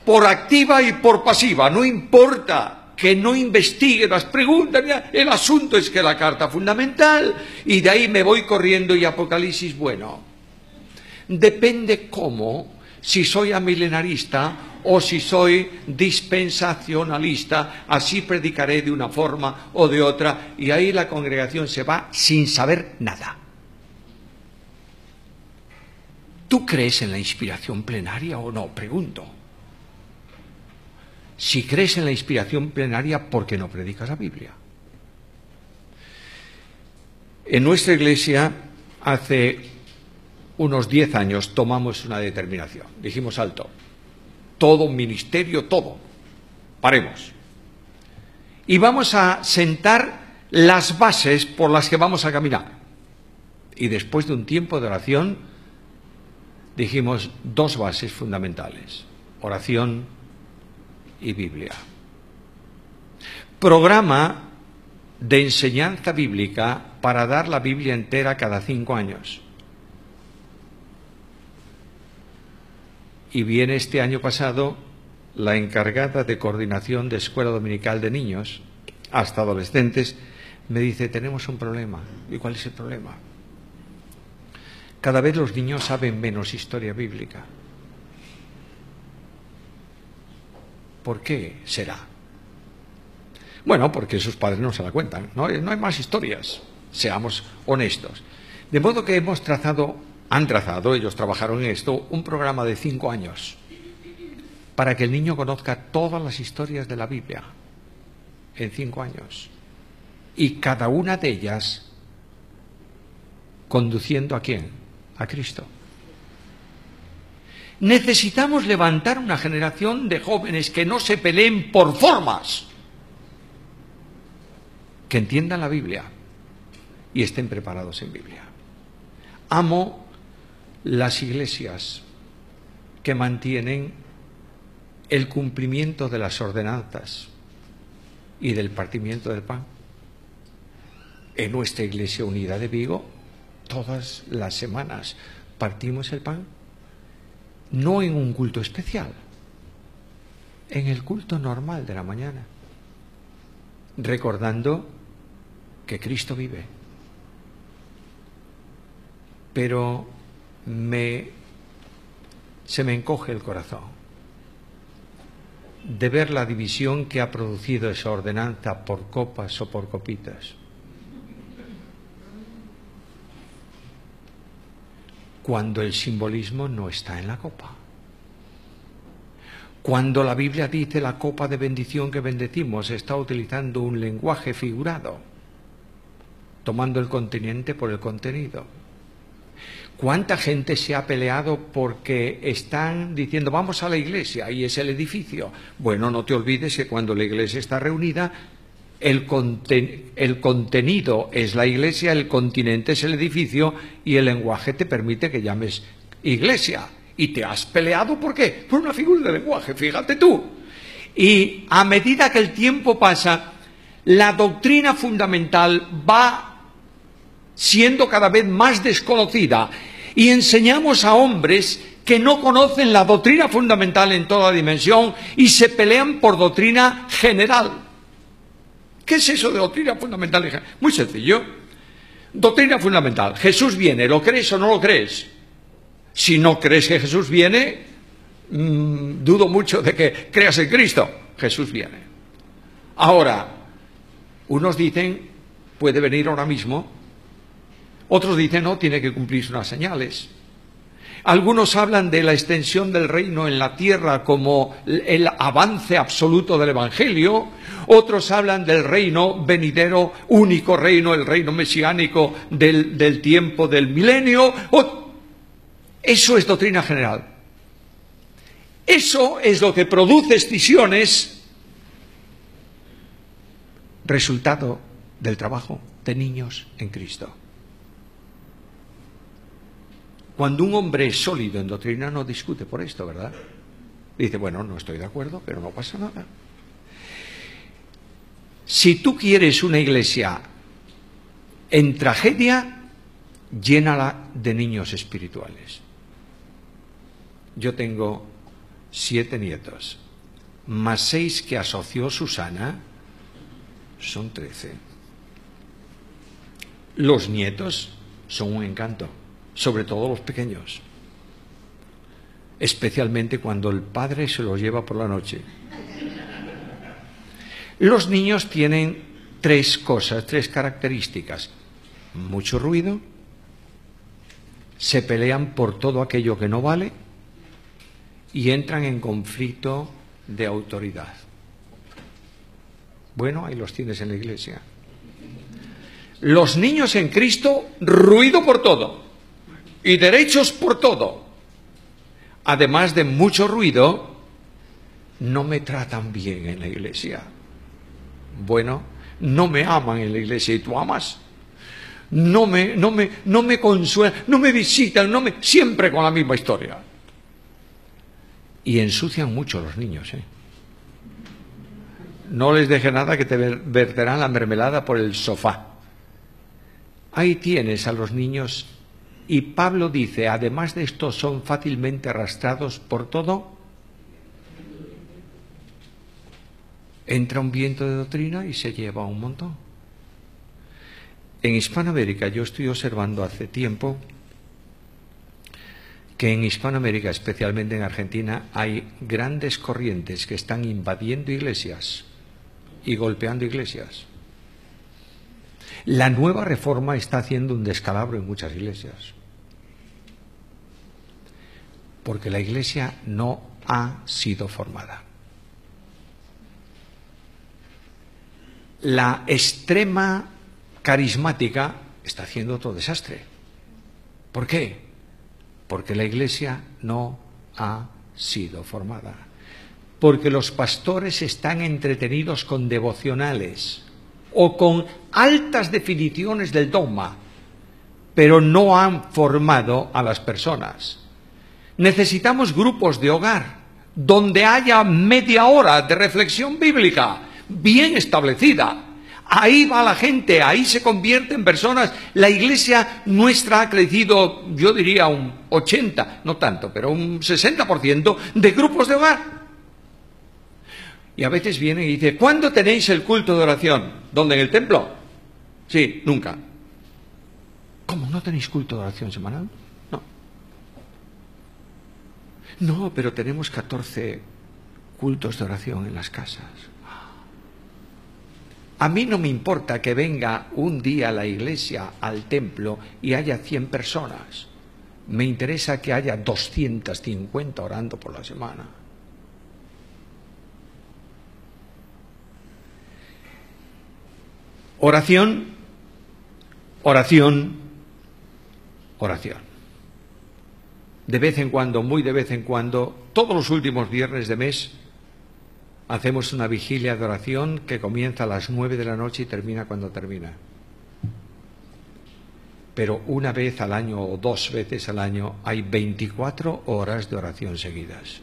por activa y por pasiva, no importa que no investigue las preguntas, el asunto es que la carta fundamental, y de ahí me voy corriendo y Apocalipsis, bueno, depende cómo, si soy amilenarista o si soy dispensacionalista, así predicaré de una forma o de otra, y ahí la congregación se va sin saber nada. ¿Tú crees en la inspiración plenaria o no? Pregunto. Si crees en la inspiración plenaria, ¿por qué no predicas la Biblia? En nuestra iglesia, hace unos 10 años, tomamos una determinación. Dijimos, alto. todo ministerio, todo. Paremos. Y vamos a sentar las bases por las que vamos a caminar. Y después de un tiempo de oración, dijimos dos bases fundamentales: oración y Biblia. Programa de enseñanza bíblica para dar la Biblia entera cada 5 años. Y viene este año pasado la encargada de coordinación de Escuela Dominical de Niños, hasta adolescentes, me dice, tenemos un problema. ¿Y cuál es el problema? Cada vez los niños saben menos historia bíblica. ¿Por qué será? Bueno, porque sus padres no se la cuentan. No hay más historias, seamos honestos. De modo que han trazado, ellos trabajaron en esto, un programa de 5 años para que el niño conozca todas las historias de la Biblia en 5 años. Y cada una de ellas conduciendo ¿a quién? A Cristo. Necesitamos levantar una generación de jóvenes que no se peleen por formas, que entiendan la Biblia y estén preparados en Biblia. Amo las iglesias que mantienen el cumplimiento de las ordenanzas y del partimiento del pan. En nuestra Iglesia Unida de Vigo, todas las semanas partimos el pan, no en un culto especial, en el culto normal de la mañana, recordando que Cristo vive. Pero se me encoge el corazón de ver la división que ha producido esa ordenanza por copas o por copitas. Cuando el simbolismo no está en la copa. Cuando la Biblia dice la copa de bendición que bendecimos, está utilizando un lenguaje figurado, tomando el continente por el contenido. ¿Cuánta gente se ha peleado porque están diciendo vamos a la iglesia y es el edificio? Bueno, no te olvides que cuando la iglesia está reunida, el contenido es la iglesia, el continente es el edificio y el lenguaje te permite que llames iglesia. Y te has peleado, ¿por qué? Por una figura de lenguaje, fíjate tú. Y a medida que el tiempo pasa, la doctrina fundamental va siendo cada vez más desconocida y enseñamos a hombres que no conocen la doctrina fundamental en toda dimensión y se pelean por doctrina general. ¿Qué es eso de doctrina fundamental? Muy sencillo. Doctrina fundamental. Jesús viene, ¿lo crees o no lo crees? Si no crees que Jesús viene, dudo mucho de que creas en Cristo. Jesús viene. Ahora, unos dicen, puede venir ahora mismo. Otros dicen, no, tiene que cumplirse unas señales. Algunos hablan de la extensión del reino en la tierra como el avance absoluto del Evangelio. Otros hablan del reino venidero, único reino, el reino mesiánico del tiempo del milenio. Eso es doctrina general. Eso es lo que produce escisiones, resultado del trabajo de niños en Cristo. Cuando un hombre es sólido en doctrina no discute por esto, ¿verdad? Dice, bueno, no estoy de acuerdo, pero no pasa nada. Si tú quieres una iglesia en tragedia, llénala de niños espirituales. Yo tengo 7 nietos, más 6 que asoció Susana, son 13. Los nietos son un encanto. Sobre todo los pequeños, especialmente cuando el padre se los lleva por la noche. Los niños tienen 3 características: mucho ruido, se pelean por todo aquello que no vale y entran en conflicto de autoridad. Bueno, ahí los tienes en la iglesia. Los niños en Cristo, ruido por todo y derechos por todo. Además de mucho ruido, no me tratan bien en la iglesia. Bueno, no me aman en la iglesia y tú amas. No me consuelan, no me visitan, siempre con la misma historia. Y ensucian mucho los niños, ¿eh? No les deje nada que te verterán la mermelada por el sofá. Ahí tienes a los niños, y Pablo dice, además de esto son fácilmente arrastrados por todo. Entra un viento de doctrina y se lleva un montón. En Hispanoamérica, yo estoy observando hace tiempo que en Hispanoamérica, especialmente en Argentina, hay grandes corrientes que están invadiendo iglesias y golpeando iglesias. La nueva reforma está haciendo un descalabro en muchas iglesias, porque la iglesia no ha sido formada. La extrema carismática está haciendo otro desastre. ¿Por qué? Porque la iglesia no ha sido formada. Porque los pastores están entretenidos con devocionales o con altas definiciones del dogma, pero no han formado a las personas. Necesitamos grupos de hogar donde haya media hora de reflexión bíblica bien establecida. Ahí va la gente, ahí se convierte en personas. La iglesia nuestra ha crecido, yo diría un 80, no tanto, pero un 60% de grupos de hogar. Y a veces vienen y dicen, ¿cuándo tenéis el culto de oración? ¿Dónde? ¿En el templo? Sí, nunca. ¿Cómo no tenéis culto de oración semanal? No. No, pero tenemos 14 cultos de oración en las casas. A mí no me importa que venga un día a la iglesia, al templo, y haya 100 personas. Me interesa que haya 250 orando por la semana. Oración, oración, oración. De vez en cuando, muy de vez en cuando, todos los últimos viernes de mes, hacemos una vigilia de oración que comienza a las 9 de la noche y termina cuando termina. Pero una vez al año o 2 veces al año hay 24 horas de oración seguidas.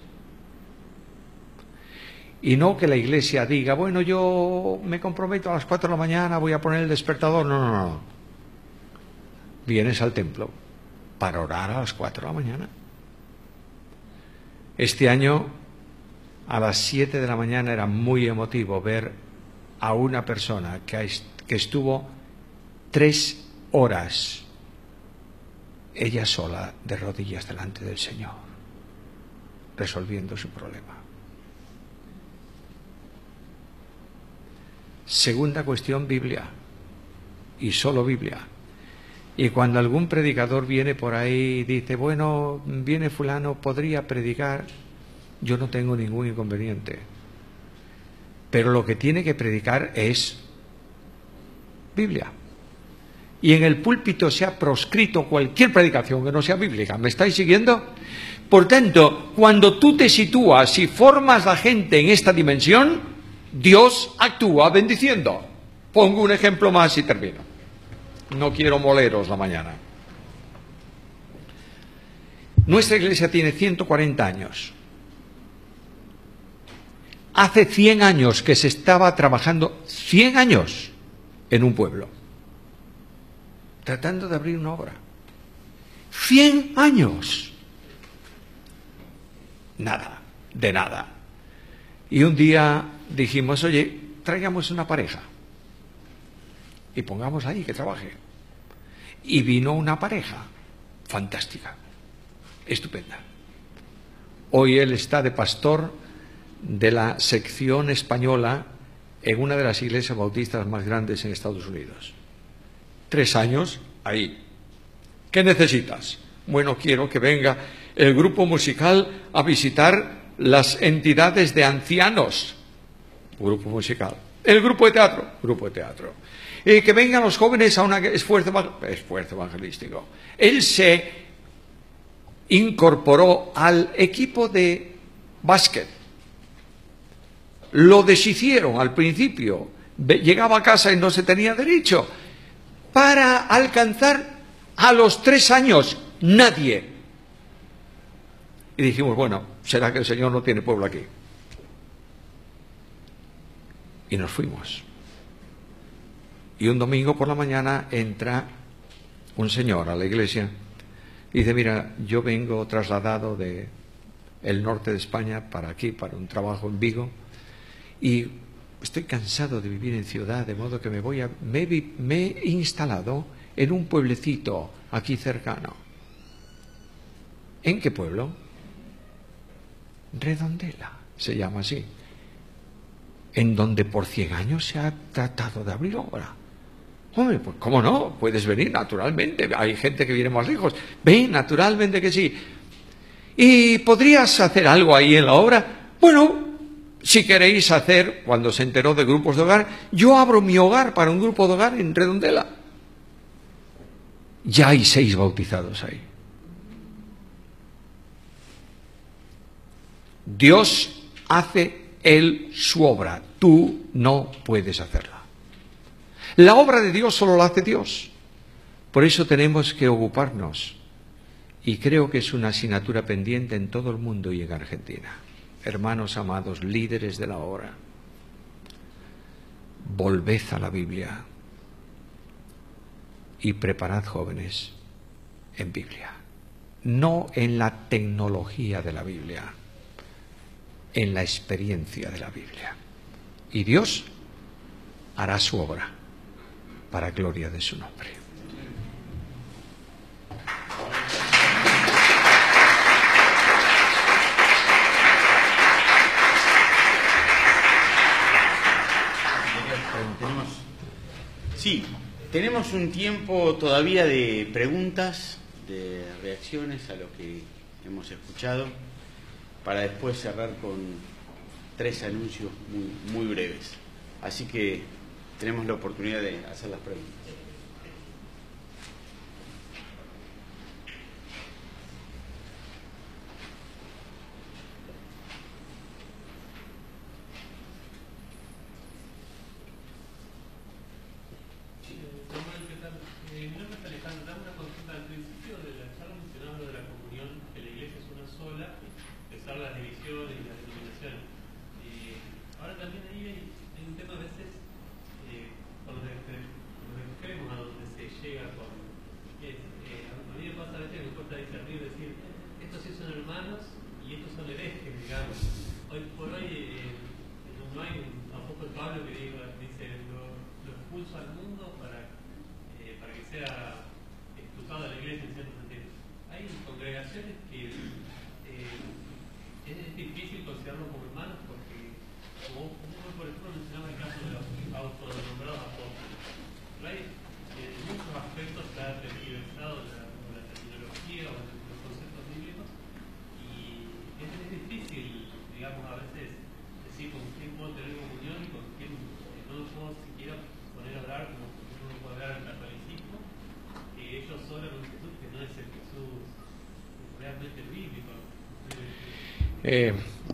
Y no que la iglesia diga, bueno, yo me comprometo a las 4 de la mañana, voy a poner el despertador. No, no, no. Vienes al templo para orar a las 4 de la mañana. Este año, a las 7 de la mañana, era muy emotivo ver a una persona que estuvo 3 horas, ella sola, de rodillas delante del Señor, resolviendo su problema. Segunda cuestión, Biblia, y solo Biblia. Y cuando algún predicador viene por ahí y dice, bueno, viene fulano, podría predicar, yo no tengo ningún inconveniente. Pero lo que tiene que predicar es Biblia. Y en el púlpito se ha proscrito cualquier predicación que no sea bíblica. ¿Me estáis siguiendo? Por tanto, cuando tú te sitúas y formas la gente en esta dimensión, Dios actúa bendiciendo. Pongo un ejemplo más y termino. No quiero moleros la mañana. Nuestra iglesia tiene 140 años. Hace 100 años que se estaba trabajando, 100 años, en un pueblo, tratando de abrir una obra. 100 años. Nada, de nada. Y un día dijimos, oye, traigamos una pareja y pongamos ahí que trabaje. Y vino una pareja fantástica, estupenda. Hoy él está de pastor de la sección española en una de las iglesias bautistas más grandes en Estados Unidos. 3 años ahí. ¿Qué necesitas? Bueno, quiero que venga el grupo musical a visitar las entidades de ancianos. Grupo musical. El grupo de teatro. Grupo de teatro. Que vengan los jóvenes a un esfuerzo evangelístico. Él se incorporó al equipo de básquet lo deshicieron al principio. Llegaba a casa y no se tenía derecho. Para alcanzar a los 3 años, nadie. Y dijimos, bueno, será que el Señor no tiene pueblo aquí. Y nos fuimos. Y un domingo por la mañana entra un señor a la iglesia y dice, mira, yo vengo trasladado de el norte de España para aquí, para un trabajo en Vigo, y estoy cansado de vivir en ciudad, de modo que me he instalado en un pueblecito aquí cercano. ¿En qué pueblo? Redondela, se llama así, en donde por 100 años se ha tratado de abrir obra. Hombre, pues cómo no, puedes venir naturalmente, hay gente que viene más lejos, ven, naturalmente que sí. ¿Y podrías hacer algo ahí en la obra? Bueno, si queréis hacer, cuando se enteró de grupos de hogar, yo abro mi hogar para un grupo de hogar en Redondela. Ya hay 6 bautizados ahí. Dios hace Él su obra, tú no puedes hacerla. La obra de Dios solo la hace Dios. Por eso tenemos que ocuparnos. Y creo que es una asignatura pendiente en todo el mundo y en Argentina. Hermanos amados, líderes de la obra, volved a la Biblia y preparad jóvenes en Biblia. No en la tecnología de la Biblia, en la experiencia de la Biblia. Y Dios hará su obra para gloria de su nombre. Sí, tenemos un tiempo todavía de preguntas, de reacciones a lo que hemos escuchado, para después cerrar con 3 anuncios muy breves. Así que tenemos la oportunidad de hacer las preguntas.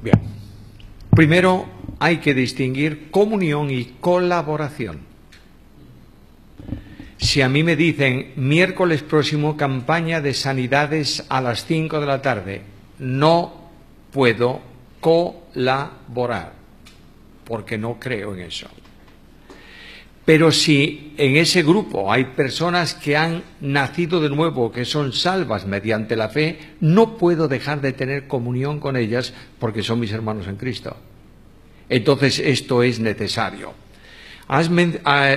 Bien. Primero hay que distinguir comunión y colaboración. Si a mí me dicen miércoles próximo campaña de sanidades a las 5 de la tarde, no puedo colaborar porque no creo en eso. Pero si en ese grupo hay personas que han nacido de nuevo, que son salvas mediante la fe, no puedo dejar de tener comunión con ellas porque son mis hermanos en Cristo. Entonces esto es necesario.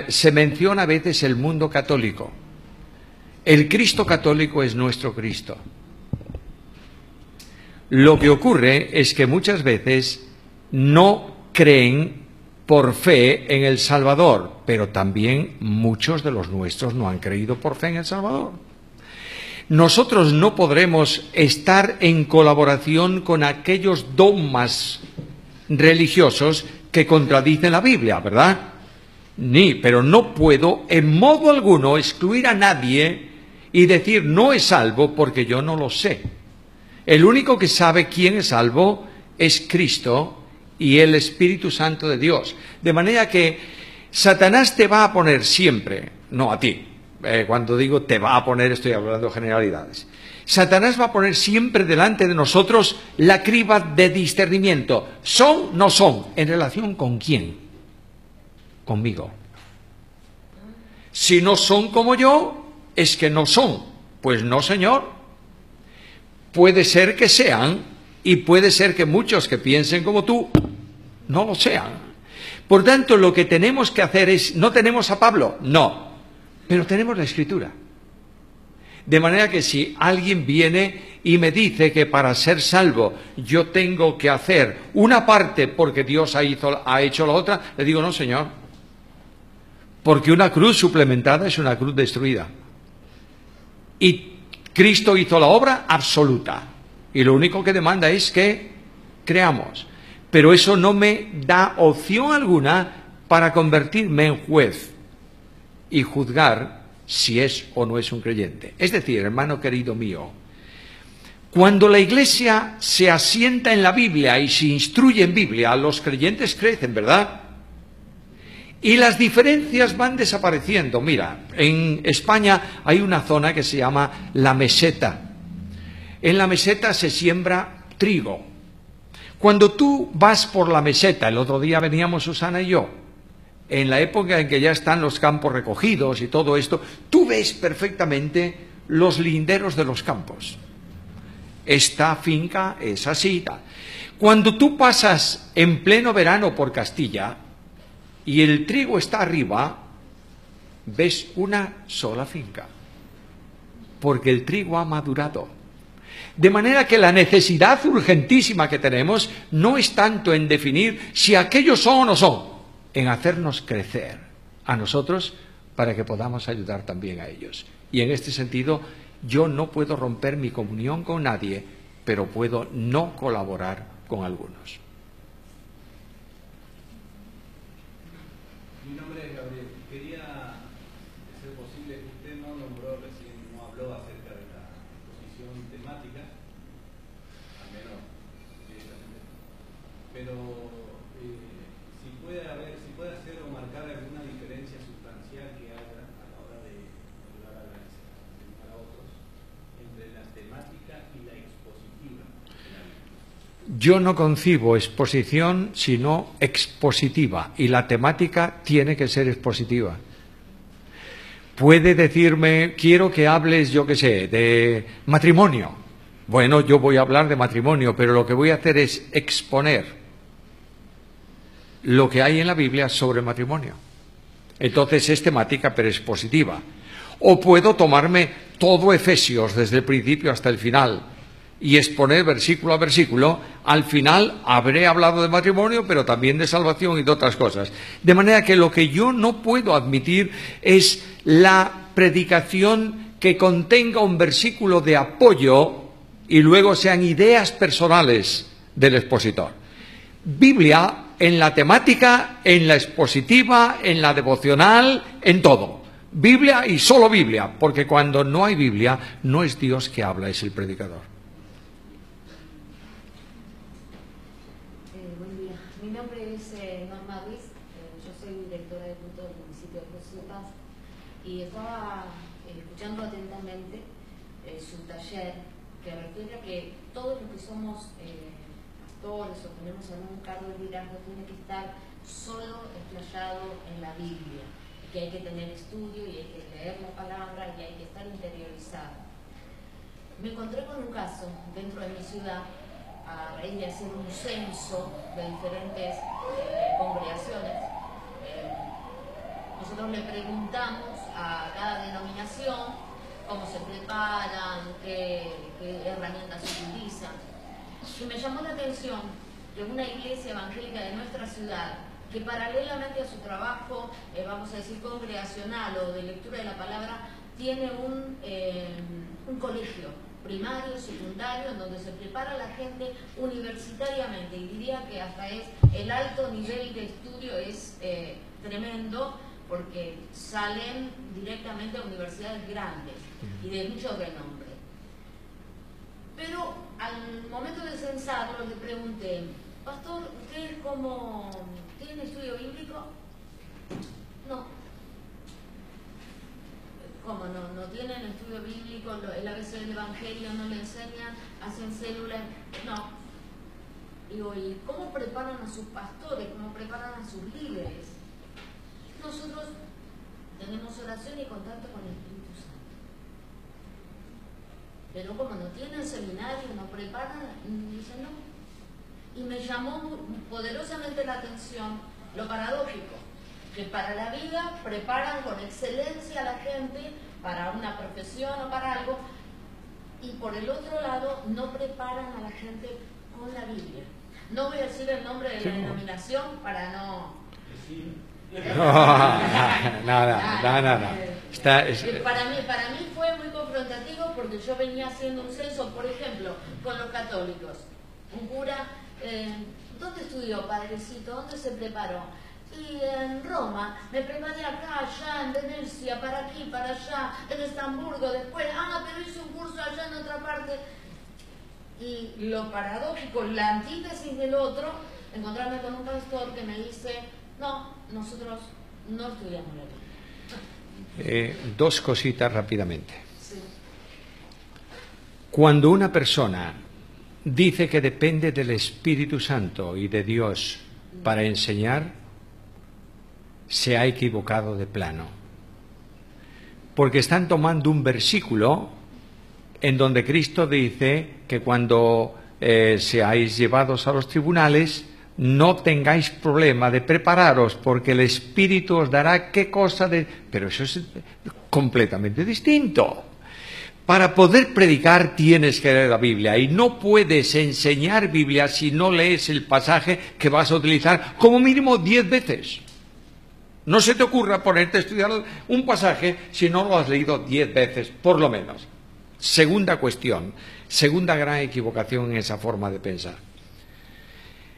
Se menciona a veces el mundo católico. El Cristo católico es nuestro Cristo. Lo que ocurre es que muchas veces no creen por fe en el Salvador, pero también muchos de los nuestros no han creído por fe en el Salvador. Nosotros no podremos estar en colaboración con aquellos dogmas religiosos que contradicen la Biblia, ¿verdad? Pero no puedo en modo alguno excluir a nadie y decir no es salvo porque yo no lo sé. El único que sabe quién es salvo es Cristo y el Espíritu Santo de Dios. De manera que Satanás te va a poner siempre, no a ti, cuando digo te va a poner estoy hablando de generalidades. Satanás va a poner siempre delante de nosotros la criba de discernimiento. ¿Son? ¿No son? ¿En relación con quién? Conmigo. Si no son como yo, es que no son. Pues no, señor. Puede ser que sean, y puede ser que muchos que piensen como tú no lo sean. Por tanto, lo que tenemos que hacer es, ¿no tenemos a Pablo? No, pero tenemos la Escritura. De manera que si alguien viene y me dice que para ser salvo yo tengo que hacer una parte porque Dios ha hecho la otra, le digo, no, señor, porque una cruz suplementada es una cruz destruida. Y Cristo hizo la obra absoluta. Y lo único que demanda es que creamos. Pero eso no me da opción alguna para convertirme en juez y juzgar si es o no es un creyente. Es decir, hermano querido mío, cuando la Iglesia se asienta en la Biblia y se instruye en Biblia, los creyentes crecen, ¿verdad? Y las diferencias van desapareciendo. Mira, en España hay una zona que se llama la meseta. En la meseta se siembra trigo. Cuando tú vas por la meseta, el otro día veníamos Susana y yo, en la época en que ya están los campos recogidos y todo esto, tú ves perfectamente los linderos de los campos. Esta finca es así. Tal. Cuando tú pasas en pleno verano por Castilla y el trigo está arriba, ves una sola finca, porque el trigo ha madurado. De manera que la necesidad urgentísima que tenemos no es tanto en definir si aquellos son o no son, en hacernos crecer a nosotros para que podamos ayudar también a ellos. Y en este sentido, yo no puedo romper mi comunión con nadie, pero puedo no colaborar con algunos. Mi nombre es Gabriel. Quería, de ser posible, usted no nombró recién, no habló acerca de la exposición temática, al menos directamente, pero si puede hacer o marcar alguna diferencia sustancial que haya a la hora de ayudar a para otros entre la temática y la expositiva. Yo no concibo exposición sino expositiva, y la temática tiene que ser expositiva. Puede decirme, quiero que hables, yo qué sé, de matrimonio. Bueno, yo voy a hablar de matrimonio, pero lo que voy a hacer es exponer lo que hay en la Biblia sobre matrimonio. Entonces es temática, pero expositiva. O puedo tomarme todo Efesios desde el principio hasta el final y exponer versículo a versículo. Al final habré hablado de matrimonio, pero también de salvación y de otras cosas. De manera que lo que yo no puedo admitir es la predicación que contenga un versículo de apoyo y luego sean ideas personales del expositor. Biblia en la temática, en la expositiva, en la devocional, en todo. Biblia y solo Biblia, porque cuando no hay Biblia, no es Dios que habla, es el predicador. Buen día. Mi nombre es Norma Ruiz, yo soy directora de culto del municipio de Cruz de Paz y estaba escuchando atentamente su taller que refiere a que todos los que somos pastores o tenemos algún cargo de liderazgo tiene que estar solo explayado en la Biblia, que hay que tener estudio y hay que leer la palabra y hay que estar interiorizado. Me encontré con un caso dentro de mi ciudad a raíz de hacer un censo de diferentes congregaciones. Nosotros le preguntamos a cada denominación cómo se preparan, qué herramientas utilizan. Y me llamó la atención que una iglesia evangélica de nuestra ciudad, que paralelamente a su trabajo, vamos a decir, congregacional o de lectura de la palabra, tiene un colegio primario, secundario, en donde se prepara a la gente universitariamente, y diría que hasta el alto nivel de estudio es tremendo, porque salen directamente a universidades grandes y de mucho renombre. Pero al momento de censarlo le pregunté, pastor, ¿usted tiene estudio bíblico? No. ¿Cómo no? ¿No tienen estudio bíblico? ¿El ABC del Evangelio no le enseñan? ¿Hacen células? No. Digo, ¿y cómo preparan a sus pastores? ¿Cómo preparan a sus líderes? Nosotros tenemos oración y contacto con el Espíritu Santo. Pero como no tienen seminario, no preparan, dicen no. Y me llamó poderosamente la atención lo paradójico, que para la vida preparan con excelencia a la gente para una profesión o para algo, y por el otro lado no preparan a la gente con la Biblia. No voy a decir el nombre de la denominación para no... Para mí fue muy confrontativo, porque yo venía haciendo un censo, por ejemplo, con los católicos. Un cura, ¿dónde estudió, padrecito? ¿Dónde se preparó? Y en Roma, me preparé acá, allá, en Venecia, para aquí, para allá, en Estamburgo, después, pero hice un curso allá en otra parte. Y lo paradójico, la antítesis del otro, encontrarme con un pastor que me dice, no, nosotros no estudiamos la Biblia. Dos cositas rápidamente. Sí. Cuando una persona dice que depende del Espíritu Santo y de Dios para enseñar, se ha equivocado de plano. Porque están tomando un versículo en donde Cristo dice que cuando seáis llevados a los tribunales, no tengáis problema de prepararos, porque el Espíritu os dará qué cosa de... Pero eso es completamente distinto. Para poder predicar tienes que leer la Biblia, y no puedes enseñar Biblia si no lees el pasaje que vas a utilizar como mínimo 10 veces. No se te ocurra ponerte a estudiar un pasaje si no lo has leído 10 veces, por lo menos. Segunda cuestión, segunda gran equivocación en esa forma de pensar.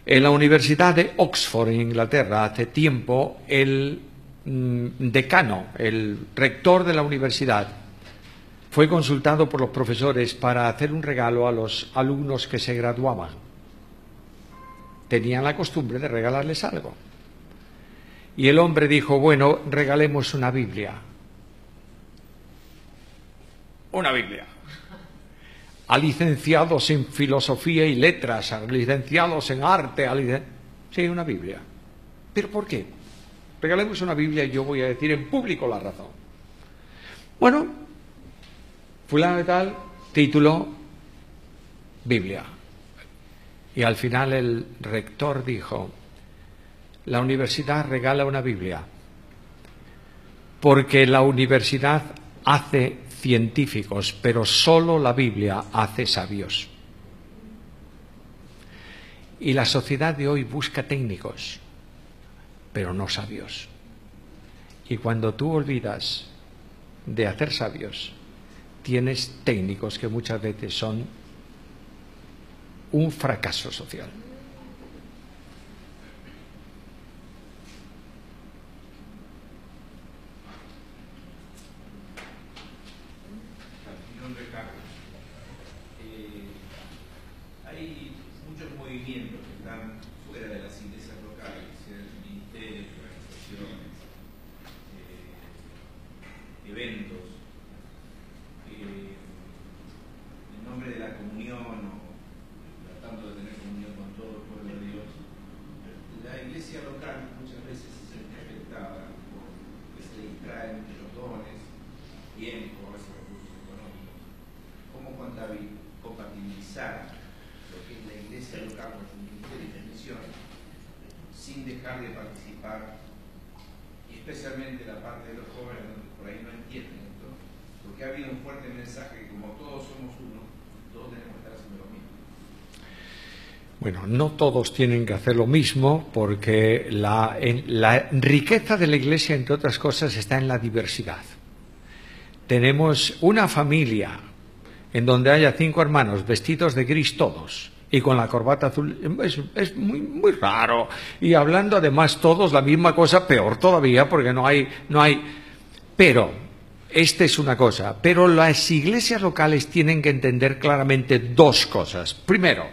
En la Universidad de Oxford, en Inglaterra, hace tiempo, el decano, el rector de la universidad, fue consultado por los profesores para hacer un regalo a los alumnos que se graduaban. Tenían la costumbre de regalarles algo. Y el hombre dijo, bueno, regalemos una Biblia. Una Biblia. A licenciados en filosofía y letras, a licenciados en arte, sí, una Biblia. ¿Pero por qué? Regalemos una Biblia y yo voy a decir en público la razón. Bueno, fulano de tal, título, Biblia. Y al final el rector dijo, la universidad regala una Biblia porque la universidad hace científicos, pero solo la Biblia hace sabios. Y la sociedad de hoy busca técnicos, pero no sabios. Y cuando tú olvidas de hacer sabios, tienes técnicos que muchas veces son un fracaso social. Hay muchos movimientos que están fuera de las iglesias locales, el ministerio, organizaciones, eventos, en nombre de la comunión o tratando de tener comunión con todo el pueblo de Dios. La iglesia local muchas veces se siente afectada porque se le distraen muchos dones, tiempo, a veces recursos económicos. ¿Cómo compatibilizar lo que es la iglesia local con su ministerio y misión sin dejar de participar, y especialmente la parte de los jóvenes donde por ahí no entienden esto, porque ha habido un fuerte mensaje que como todos somos uno, todos tenemos que estar haciendo lo mismo? Bueno, no todos tienen que hacer lo mismo, porque la riqueza de la iglesia, entre otras cosas, está en la diversidad. Tenemos una familia en donde haya 5 hermanos vestidos de gris todos y con la corbata azul, es muy, muy raro. Y hablando además todos la misma cosa, peor todavía, porque no hay. Pero, esta es una cosa, pero las iglesias locales tienen que entender claramente 2 cosas. Primero,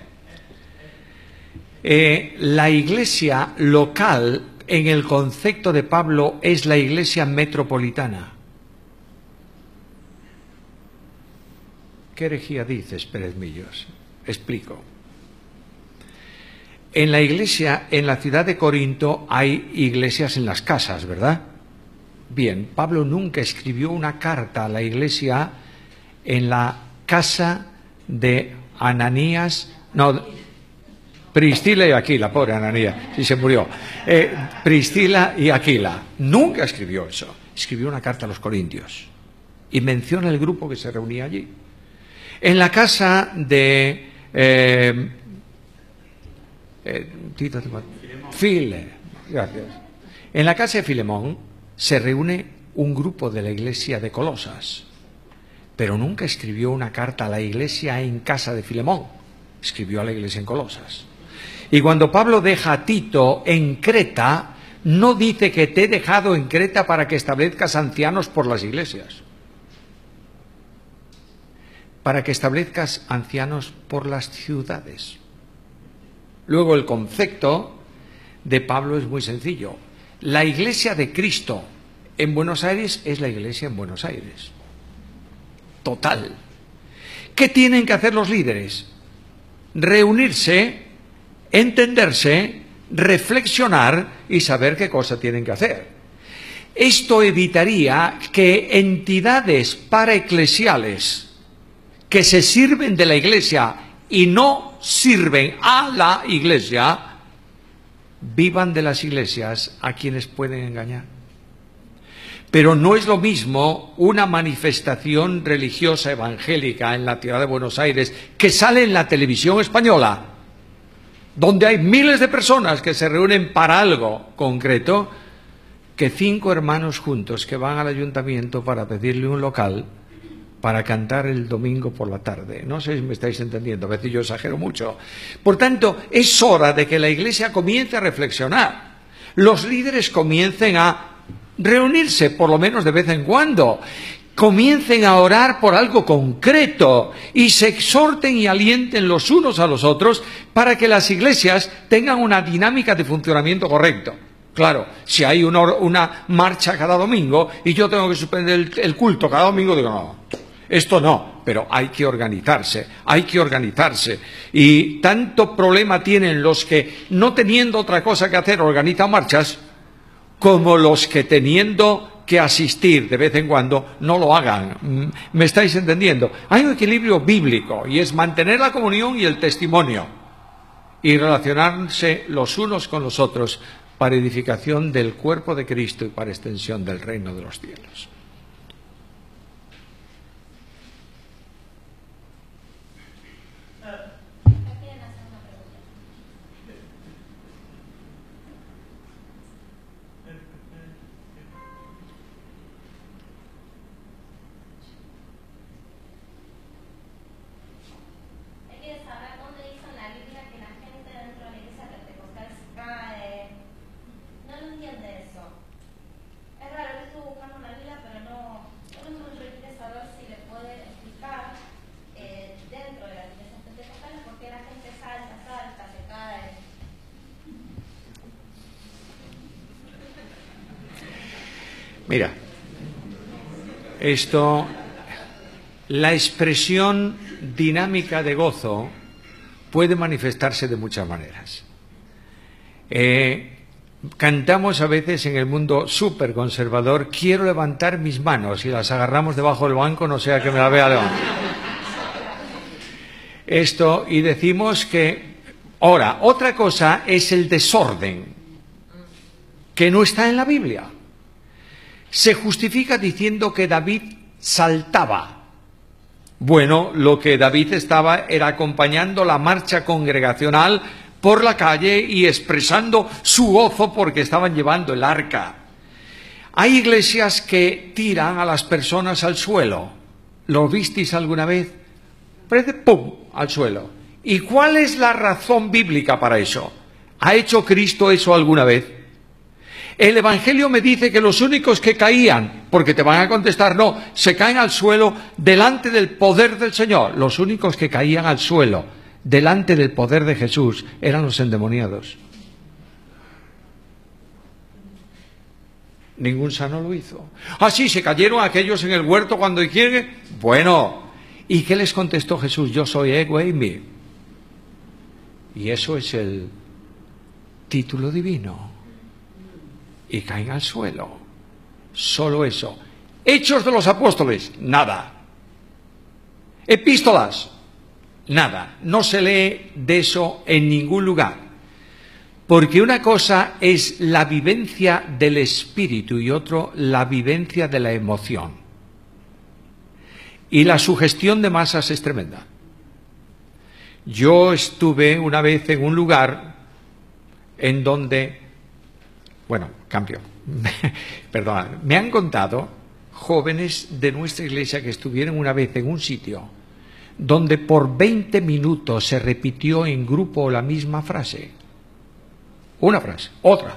la iglesia local, en el concepto de Pablo, es la iglesia metropolitana. ¿Qué herejía dices, Pérez Millos? Explico. En la iglesia, en la ciudad de Corinto, hay iglesias en las casas, ¿verdad? Bien, Pablo nunca escribió una carta a la iglesia en la casa de Ananías, no, Priscila y Aquila, pobre Ananías, sí se murió. Priscila y Aquila, nunca escribió eso. Escribió una carta a los corintios y menciona el grupo que se reunía allí. En la casa de en la casa de Filemón se reúne un grupo de la iglesia de Colosas, pero nunca escribió una carta a la iglesia en casa de Filemón, escribió a la iglesia en Colosas. Y cuando Pablo deja a Tito en Creta, no dice que te he dejado en Creta para que establezcas ancianos por las iglesias, para que establezcas ancianos por las ciudades. Luego el concepto de Pablo es muy sencillo. La iglesia de Cristo en Buenos Aires es la iglesia en Buenos Aires. Total. ¿Qué tienen que hacer los líderes? Reunirse, entenderse, reflexionar y saber qué cosa tienen que hacer. Esto evitaría que entidades paraeclesiales que se sirven de la iglesia y no sirven a la iglesia, vivan de las iglesias a quienes pueden engañar. Pero no es lo mismo una manifestación religiosa evangélica en la ciudad de Buenos Aires que sale en la televisión española, donde hay miles de personas que se reúnen para algo concreto, que 5 hermanos juntos que van al ayuntamiento para pedirle un local para cantar el domingo por la tarde. No sé si me estáis entendiendo, a veces yo exagero mucho. Por tanto, es hora de que la Iglesia comience a reflexionar. Los líderes comiencen a reunirse, por lo menos de vez en cuando. Comiencen a orar por algo concreto y se exhorten y alienten los unos a los otros para que las iglesias tengan una dinámica de funcionamiento correcto. Claro, si hay una marcha cada domingo y yo tengo que suspender el culto cada domingo, digo, no. Esto no, pero hay que organizarse, hay que organizarse. Y tanto problema tienen los que, no teniendo otra cosa que hacer, organizan marchas, como los que teniendo que asistir de vez en cuando, no lo hagan. ¿Me estáis entendiendo? Hay un equilibrio bíblico y es mantener la comunión y el testimonio y relacionarse los unos con los otros para edificación del cuerpo de Cristo y para extensión del reino de los cielos. Mira, la expresión dinámica de gozo puede manifestarse de muchas maneras. Cantamos a veces en el mundo súper conservador, quiero levantar mis manos, y las agarramos debajo del banco, no sea que me la vea levantar. Y decimos que... Ahora, otra cosa es el desorden, que no está en la Biblia. Se justifica diciendo que David saltaba. Bueno, lo que David estaba era acompañando la marcha congregacional por la calle y expresando su gozo porque estaban llevando el arca. Hay iglesias que tiran a las personas al suelo. ¿Lo visteis alguna vez? Parece ¡pum! Al suelo. ¿Y cuál es la razón bíblica para eso? ¿Ha hecho Cristo eso alguna vez? El Evangelio me dice que los únicos que caían, porque te van a contestar, no, se caen al suelo delante del poder del Señor. Los únicos que caían al suelo delante del poder de Jesús eran los endemoniados. Ningún sano lo hizo. Ah, sí, se cayeron aquellos en el huerto cuando dijeron. Bueno, ¿y qué les contestó Jesús? Yo soy ego y mi. Y eso es el título divino. Y caen al suelo. Solo eso. Hechos de los Apóstoles, nada. Epístolas, nada. No se lee de eso en ningún lugar. Porque una cosa es la vivencia del espíritu y otro la vivencia de la emoción. Y la sugestión de masas es tremenda. Yo estuve una vez en un lugar en donde, bueno, cambio, perdón, me han contado jóvenes de nuestra iglesia que estuvieron una vez en un sitio donde por 20 minutos se repitió en grupo la misma frase. Una frase, otra.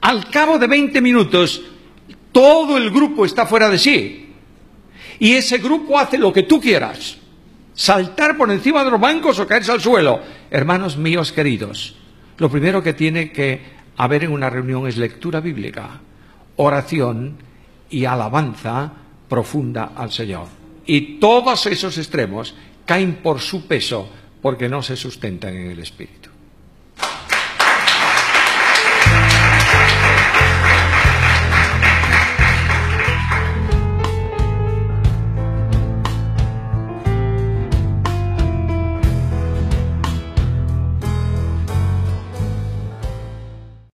Al cabo de 20 minutos, todo el grupo está fuera de sí. Y ese grupo hace lo que tú quieras. Saltar por encima de los bancos o caerse al suelo. Hermanos míos queridos, lo primero que tiene que haber en una reunión es lectura bíblica, oración y alabanza profunda al Señor. Y todos esos extremos caen por su peso porque no se sustentan en el Espíritu.